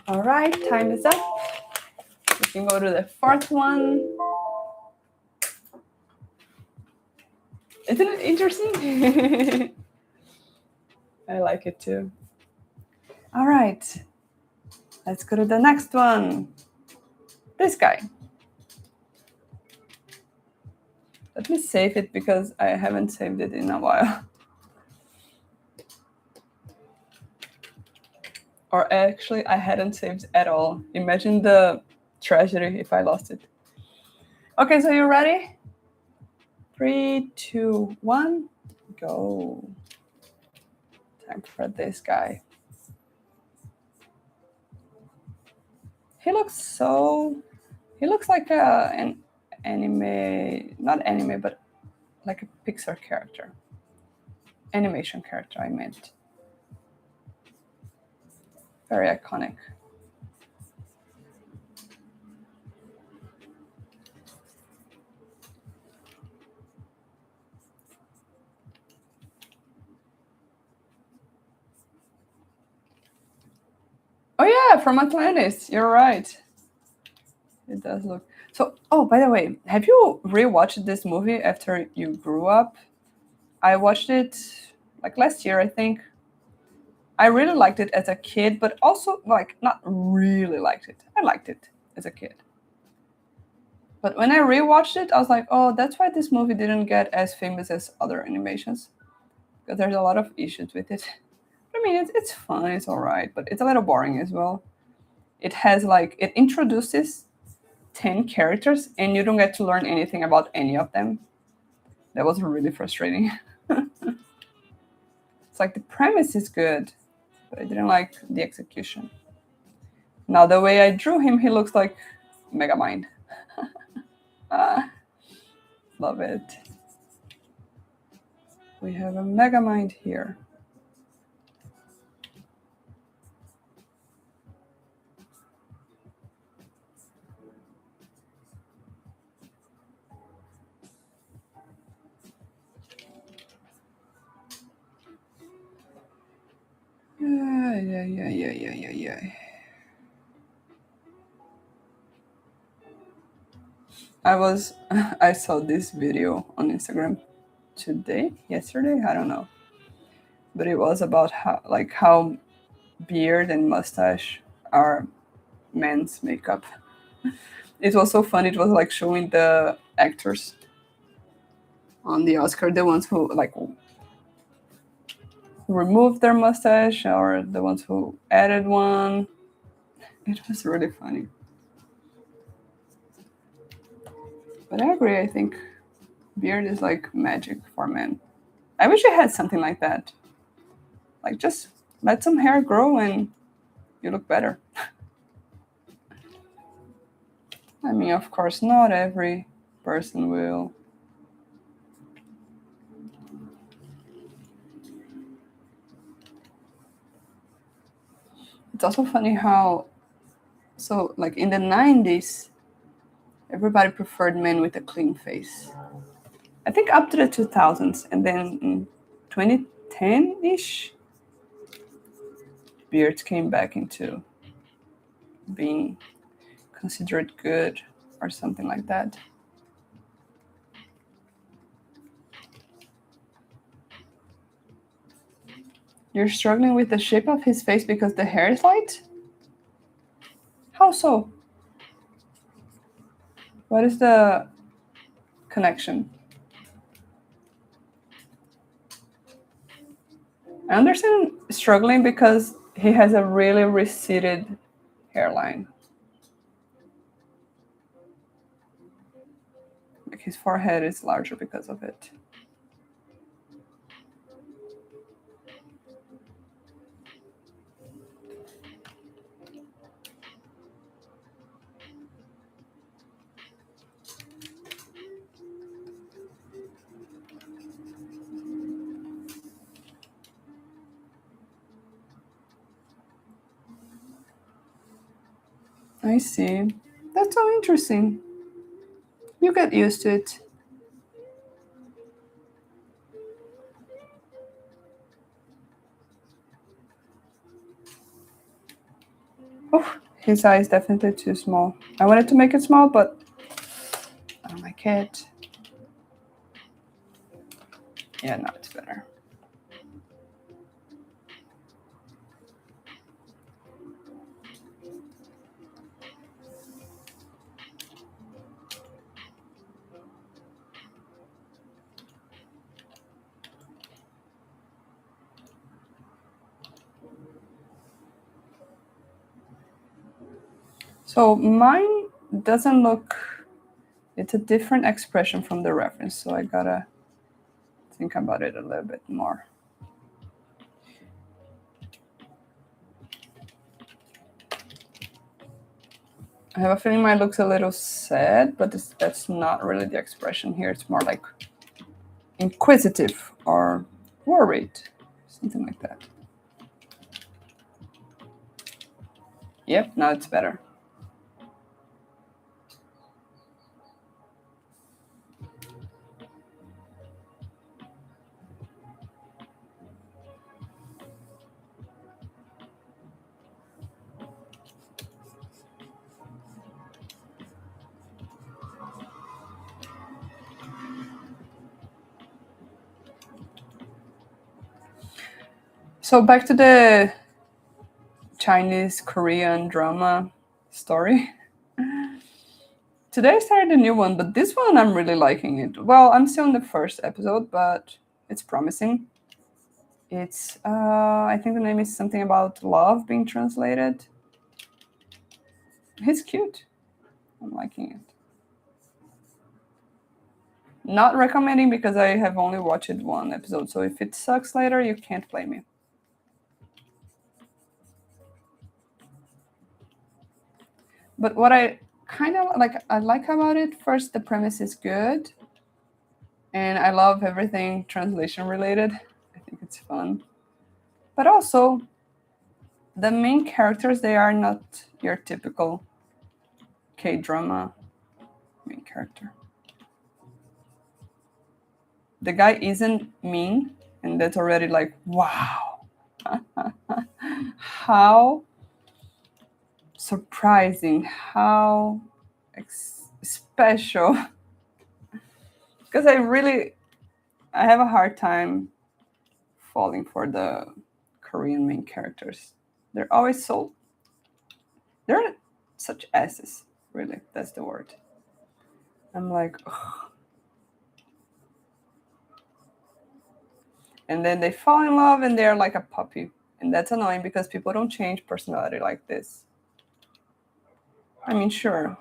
All right, time is up. We can go to the fourth one. Isn't it interesting? I like it too. All right, let's go to the next one. This guy. Let me save it because I haven't saved it in a while. Or actually, I hadn't saved at all. Imagine the tragedy if I lost it. Okay, so you ready? 3, 2, 1, go. Time for this guy. He looks like an anime, not anime, but like a Pixar character. Animation character, I meant. Very iconic. Oh yeah, from Atlantis. You're right. It does look. So, oh, by the way, have you rewatched this movie after you grew up? I watched it like last year, I think. I really liked it as a kid, but also like not really liked it. I liked it as a kid. But when I rewatched it, I was like, oh, that's why this movie didn't get as famous as other animations. Because there's a lot of issues with it. I mean, it's fun, it's all right, but it's a little boring as well. It has like, it introduces 10 characters and you don't get to learn anything about any of them. That was really frustrating. It's like the premise is good, but I didn't like the execution. Now, the way I drew him, he looks like Megamind. Love it. We have a Megamind here. Yeah. I saw this video on Instagram yesterday, I don't know. But it was about how beard and mustache are men's makeup. It was so fun. It was like showing the actors on the Oscar, the ones who removed their mustache or the ones who added one. It was really funny. But I agree, I think beard is like magic for men. I wish I had something like that. Like just let some hair grow and you look better. I mean, of course, not every person will. It's also funny how, so like in the 90s, everybody preferred men with a clean face. I think up to the 2000s, and then in 2010-ish, beards came back into being considered good or something like that. You're struggling with the shape of his face because the hair is light? How so? What is the connection? I understand struggling because he has a really receded hairline. Like his forehead is larger because of it. I see. That's so interesting. You get used to it. Oh, his eye is definitely too small. I wanted to make it small, but I don't like it. Yeah, now it's better. So mine doesn't look, it's a different expression from the reference, so I gotta think about it a little bit more. I have a feeling mine looks a little sad, but that's not really the expression here. It's more like inquisitive or worried, something like that. Yep, now it's better. So back to the Chinese Korean drama story. Today I started a new one, but this one I'm really liking it. Well, I'm still in the first episode, but it's promising. It's I think the name is something about love being translated. He's cute. I'm liking it. Not recommending because I have only watched one episode, so if it sucks later, you can't blame me. But what I kind of like about it, first, the premise is good, and I love everything translation related. I think it's fun. But also, the main characters, they are not your typical K-drama main character. The guy isn't mean, and that's already like, wow. How surprising, how special. Because I have a hard time falling for the Korean main characters. They're always they're such asses, really, that's the word. I'm like, ugh. And then they fall in love and they're like a puppy. And that's annoying because people don't change personality like this. I mean, sure,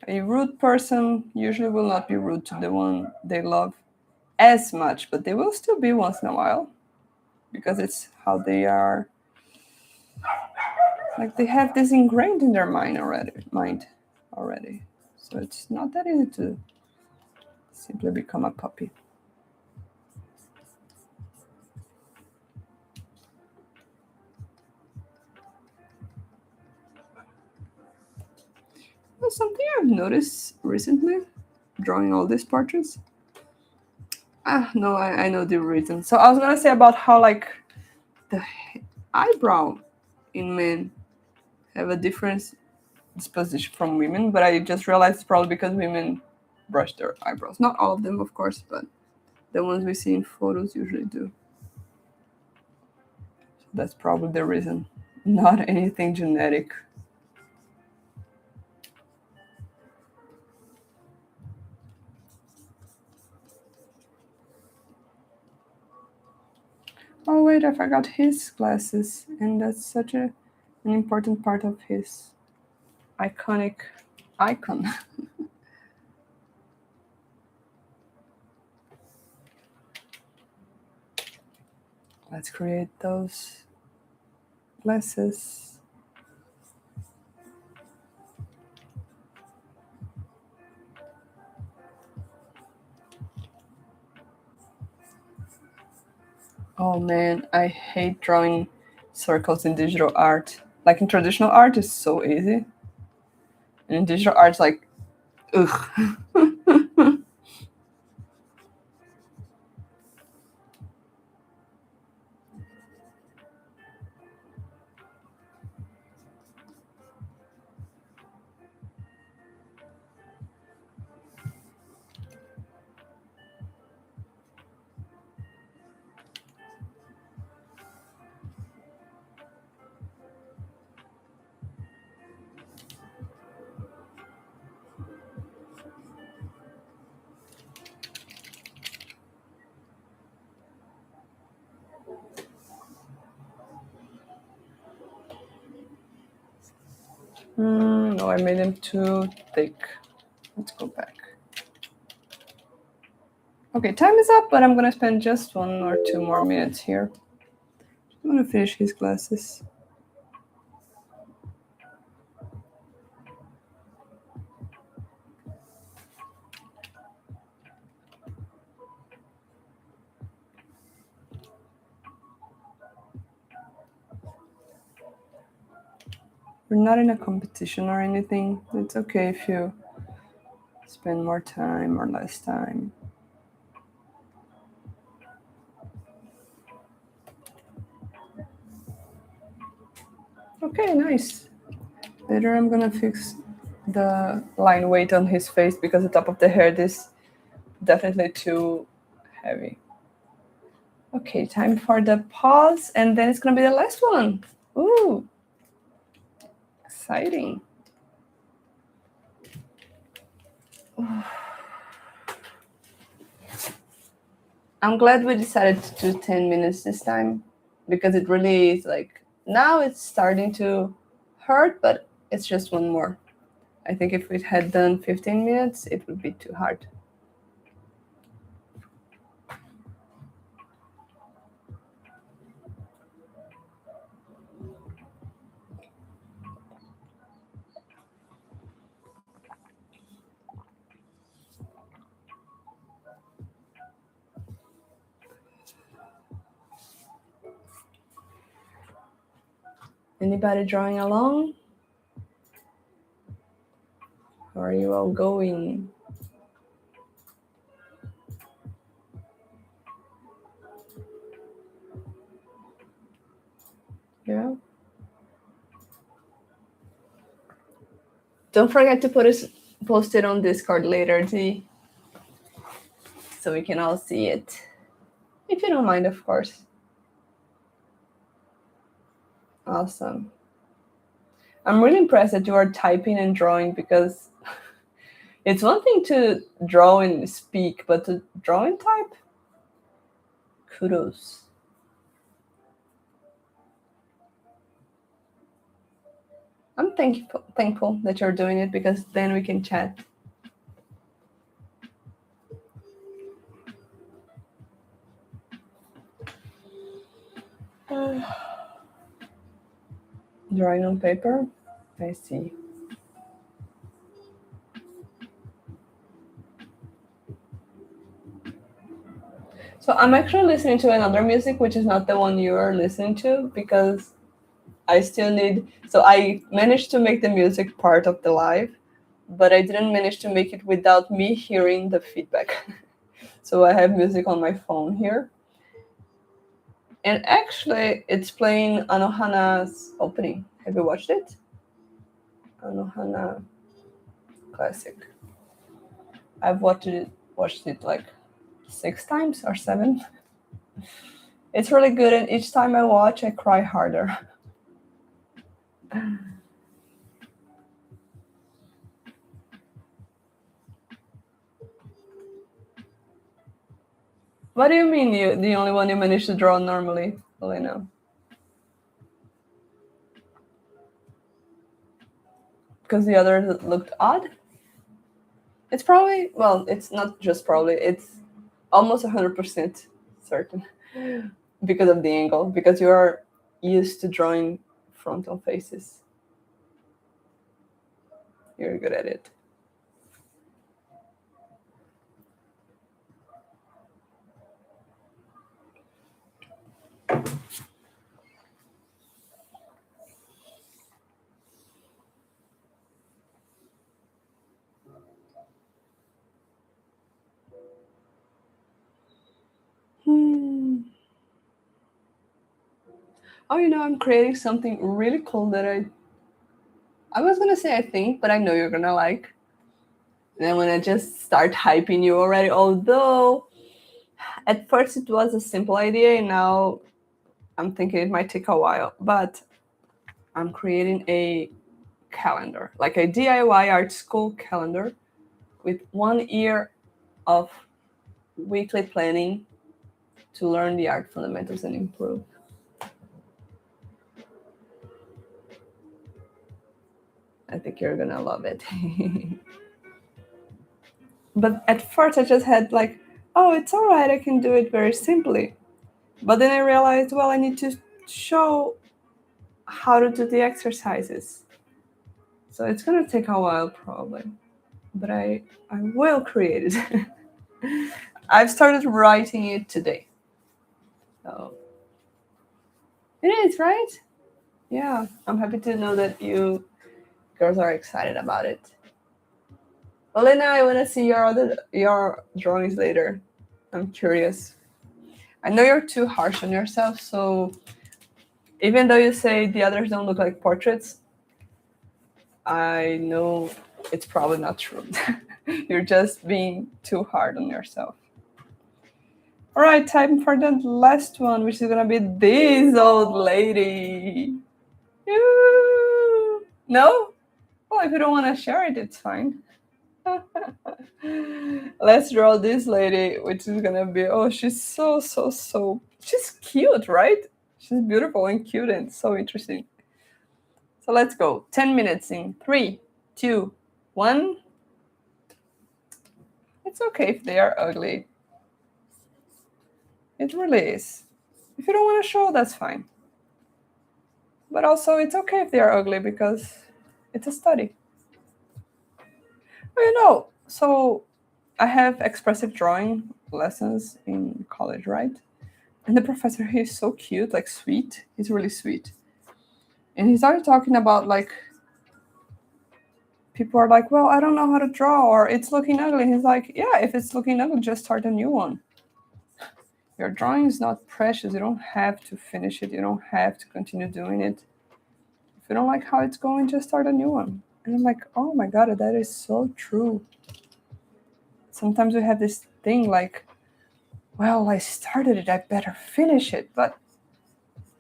a rude person usually will not be rude to the one they love as much, but they will still be once in a while because it's how they are. Like they have this ingrained in their mind already. So it's not that easy to simply become a puppy. Well, something I've noticed recently, drawing all these portraits. No, I know the reason. So I was gonna say about how like the eyebrow in men have a different disposition from women, but I just realized it's probably because women brush their eyebrows. Not all of them, of course, but the ones we see in photos usually do. That's probably the reason. Not anything genetic. Oh wait, I forgot his glasses, and that's such an important part of his iconic icon. Let's create those glasses. Oh man, I hate drawing circles in digital art. Like in traditional art, it's so easy. And in digital art, it's like, ugh. No, I made them too thick. Let's go back. Okay, time is up, but I'm gonna spend just 1 or 2 more minutes here. I'm gonna finish his glasses. We're not in a competition or anything. It's okay if you spend more time or less time. Okay, nice. Later I'm gonna fix the line weight on his face because the top of the hair is definitely too heavy. Okay, time for the pause, and then it's gonna be the last one. Ooh, exciting. I'm glad we decided to do 10 minutes this time because it really is like, now it's starting to hurt, but it's just one more. I think if we had done 15 minutes, it would be too hard. Anybody drawing along? How are you all going? Yeah. Don't forget to post it on Discord later, D, so we can all see it. If you don't mind, of course. Awesome. I'm really impressed that you are typing and drawing because it's one thing to draw and speak, but to draw and type, kudos. I'm thankful that you're doing it because then we can chat. Drawing on paper? I see. So I'm actually listening to another music, which is not the one you are listening to, because I still need... So I managed to make the music part of the live, but I didn't manage to make it without me hearing the feedback. So I have music on my phone here. And actually, it's playing Anohana's opening. Have you watched it? Anohana classic. I've watched it like 6 times or 7. It's really good, and each time I watch, I cry harder. What do you mean you the only one you managed to draw normally, Elena? Because the others looked odd? It's probably, well, it's not just probably, it's almost 100% certain because of the angle, because you are used to drawing frontal faces. You're good at it. Oh, I'm creating something really cool that I was gonna say I think, but I know you're gonna like. And then when I just start hyping you already, although at first it was a simple idea, and now I'm thinking it might take a while. But I'm creating a calendar, like a DIY art school calendar with 1 year of weekly planning to learn the art fundamentals and improve. I think you're gonna love it. But at first I just had like, oh, it's all right, I can do it very simply. But then I realized, well, I need to show how to do the exercises. So it's gonna take a while probably, but I will create it. I've started writing it today. So it is, right? Yeah, I'm happy to know that you girls are excited about it. Elena, I want to see your drawings later. I'm curious. I know you're too harsh on yourself, so even though you say the others don't look like portraits, I know it's probably not true. You're just being too hard on yourself. All right, time for the last one, which is gonna be this old lady. No? Well, if you don't want to share it, it's fine. Let's draw this lady, which is gonna be, oh, she's so, she's cute, right? She's beautiful and cute and so interesting. So let's go. 10 minutes in 3, 2, 1. It's okay if they are ugly. It really is. If you don't want to show, that's fine. But also, it's okay if they are ugly because it's a study. Well, so I have expressive drawing lessons in college, right? And the professor, he's so cute, like sweet. He's really sweet. And he started talking about like, people are like, well, I don't know how to draw, or it's looking ugly. He's like, yeah, if it's looking ugly, just start a new one. Your drawing is not precious. You don't have to finish it. You don't have to continue doing it. If you don't like how it's going, just start a new one. And I'm like, oh my God, that is so true. Sometimes we have this thing like, well, I started it, I better finish it. But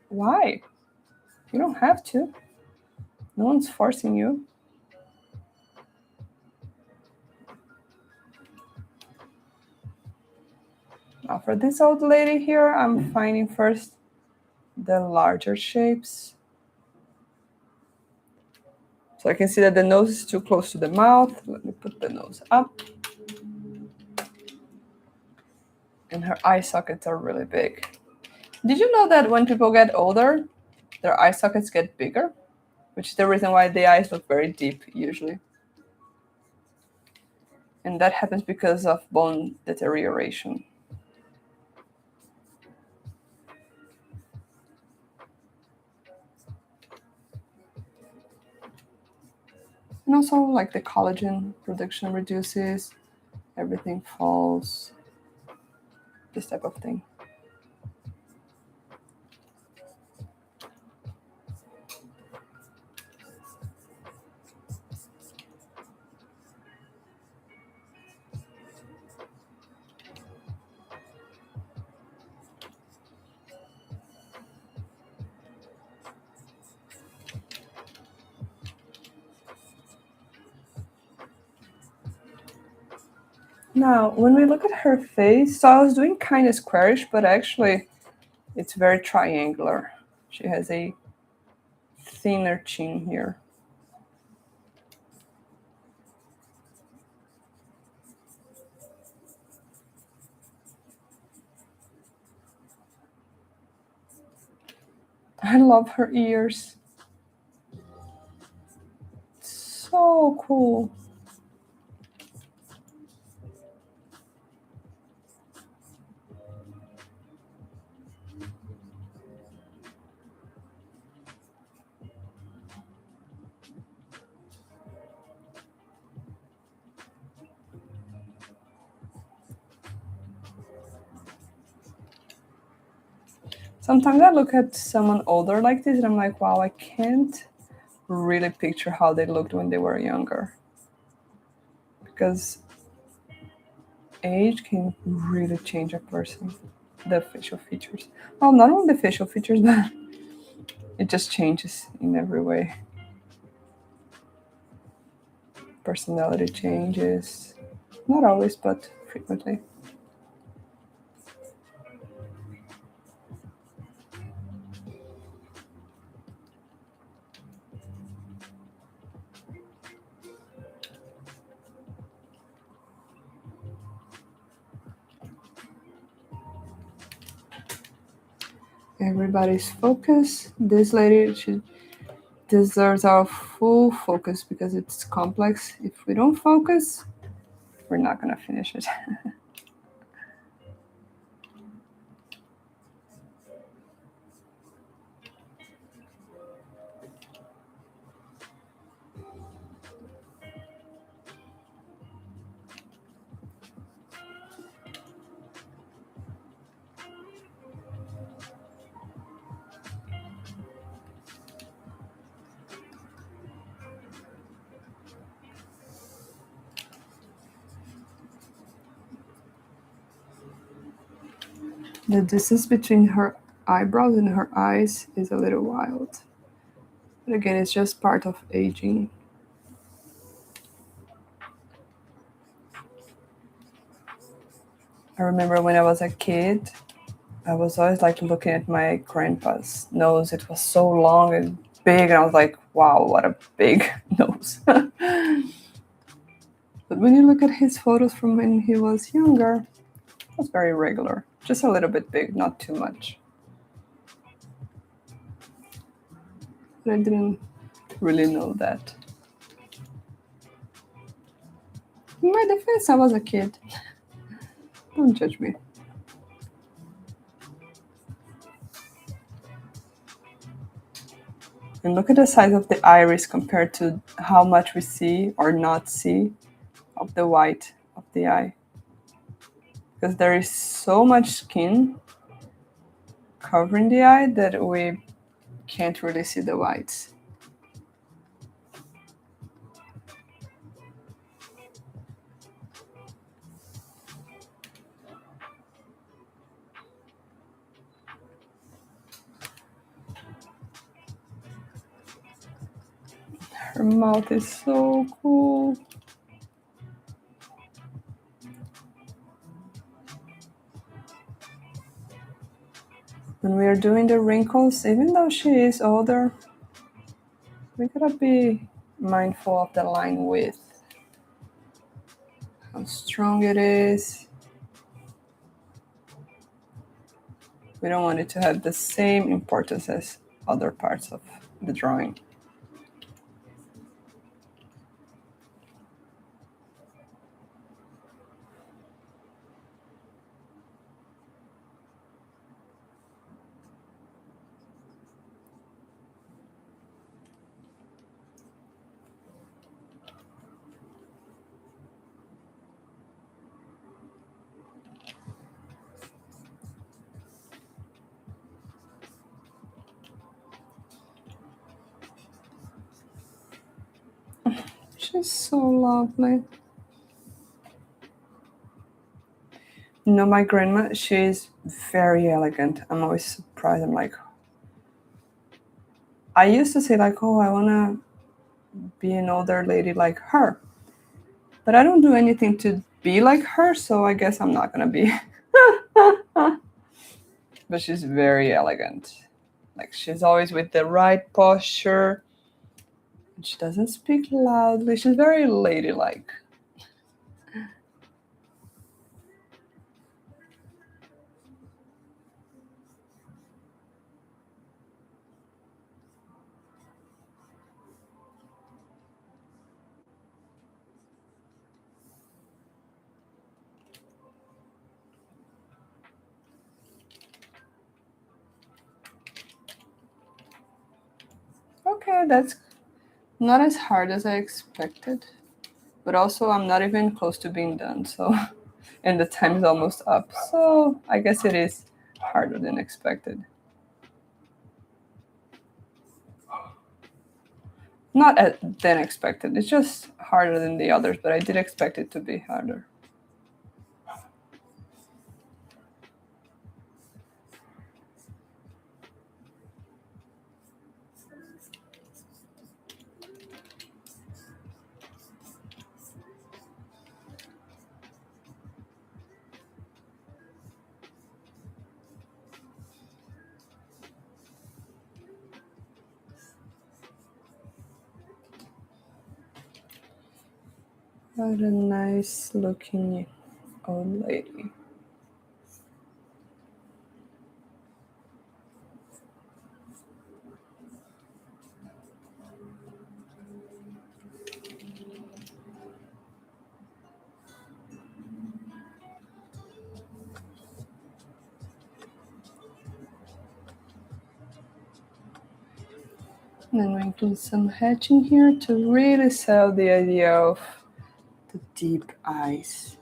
why? You don't have to. No one's forcing you. Now for this old lady here, I'm finding first the larger shapes. So I can see that the nose is too close to the mouth. Let me put the nose up. And her eye sockets are really big. Did you know that when people get older, their eye sockets get bigger? Which is the reason why the eyes look very deep usually. And that happens because of bone deterioration. And also, like, the collagen production reduces, everything falls, this type of thing. Now, when we look at her face, so I was doing kind of squarish, but actually it's very triangular. She has a thinner chin here. I love her ears. So cool. Sometimes I look at someone older like this and I'm like, wow, I can't really picture how they looked when they were younger. Because age can really change a person, the facial features. Well, not only the facial features, but it just changes in every way. Personality changes. Not always, but frequently. Everybody's focus. This lady, she deserves our full focus because it's complex. If we don't focus, we're not gonna finish it. The distance between her eyebrows and her eyes is a little wild. But again, it's just part of aging. I remember when I was a kid, I was always like looking at my grandpa's nose. It was so long and big, and I was like, wow, what a big nose. But when you look at his photos from when he was younger, it was very regular. Just a little bit big, not too much. But I didn't really know that. In my defense, I was a kid. Don't judge me. And look at the size of the iris compared to how much we see or not see of the white of the eye. Because there is so much skin covering the eye that we can't really see the whites. Her mouth is so cool. When we are doing the wrinkles, even though she is older, we gotta be mindful of the line width. How strong it is. We don't want it to have the same importance as other parts of the drawing. She's so lovely. You know, my grandma, she's very elegant. I'm always surprised. I'm like, I used to say like, oh, I wanna be an older lady like her. But I don't do anything to be like her, so I guess I'm not gonna be. But she's very elegant. Like, she's always with the right posture. She doesn't speak loudly. She's very ladylike. Okay, that's not as hard as I expected. But also, I'm not even close to being done, so... and the time is almost up, so I guess it is harder than expected. Not than expected, it's just harder than the others, but I did expect it to be harder. What a nice looking old lady. And then we include some hatching here to really sell the idea of the deep eyes.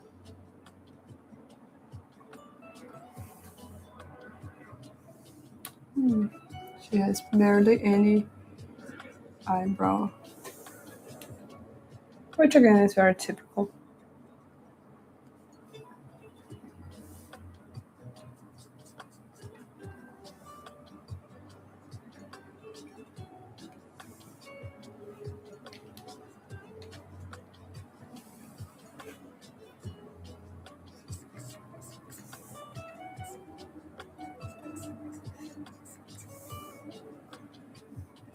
She has barely any eyebrow, which again is very typical.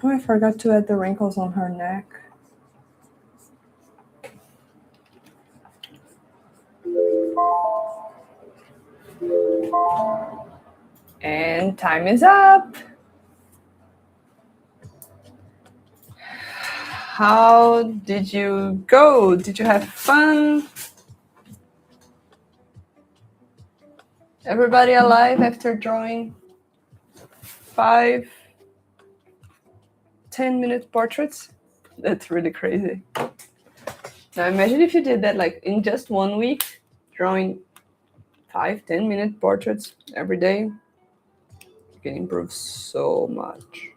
Oh, I forgot to add the wrinkles on her neck. And time is up. How did you go? Did you have fun? Everybody alive after drawing 5 10-minute portraits? That's really crazy. Now imagine if you did that like in just 1 week, drawing 5 10-minute portraits every day. You can improve so much.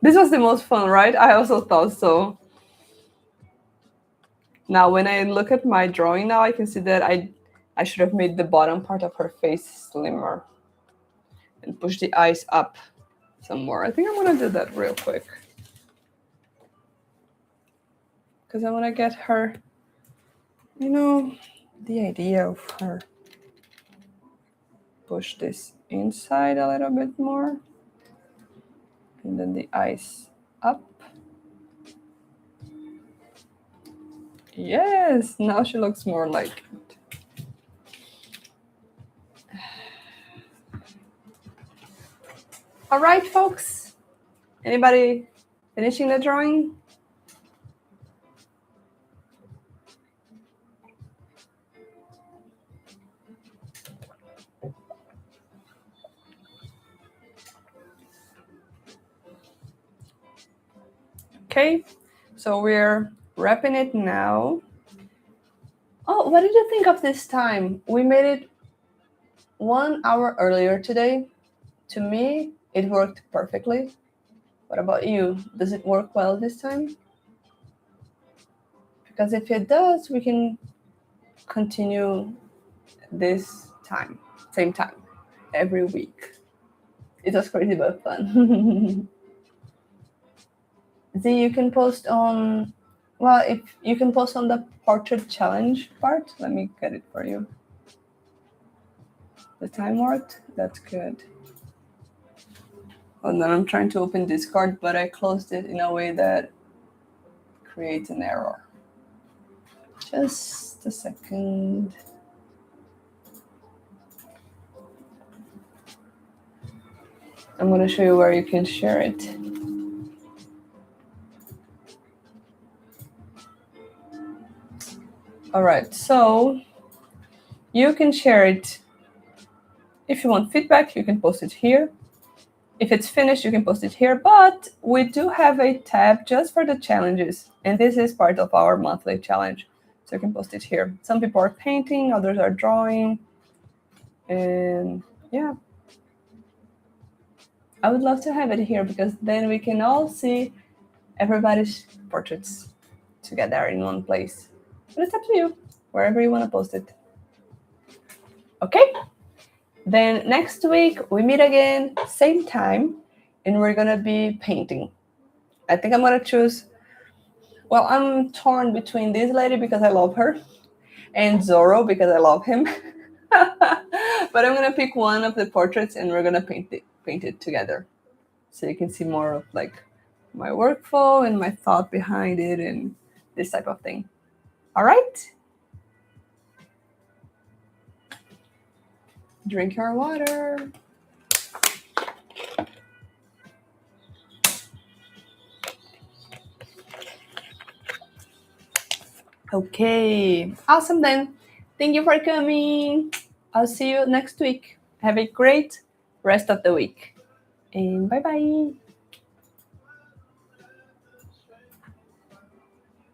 This was the most fun, right? I also thought so. Now when I look at my drawing now, I can see that I should have made the bottom part of her face slimmer and push the eyes up some more. I think I'm gonna do that real quick, because I want to get her, you know, the idea of her. Push this inside a little bit more, and then the eyes up. Yes, now she looks more like it. All right, folks. Anybody finishing the drawing? Okay, so we're wrapping it now. Oh, what did you think of this time? We made it 1 hour earlier today. To me, it worked perfectly. What about you? Does it work well this time? Because if it does, we can continue this time, same time, every week. It was crazy but fun. Z, you can post on Well, if you can post on the portrait challenge part, let me get it for you. The time worked? That's good. Oh, then I'm trying to open Discord, but I closed it in a way that creates an error. Just a second. I'm going to show you where you can share it. All right, so you can share it. If you want feedback, you can post it here. If it's finished, you can post it here, but we do have a tab just for the challenges, and this is part of our monthly challenge, so you can post it here. Some people are painting, others are drawing, and yeah. I would love to have it here because then we can all see everybody's portraits together in one place. But it's up to you, wherever you want to post it. Okay? Then next week we meet again, same time, and we're gonna be painting. I think I'm gonna choose, well, I'm torn between this lady because I love her and Zorro because I love him. But I'm gonna pick one of the portraits and we're gonna paint it together. So you can see more of like my workflow and my thought behind it and this type of thing. All right? Drink your water. Okay, awesome then. Thank you for coming. I'll see you next week. Have a great rest of the week. And bye-bye.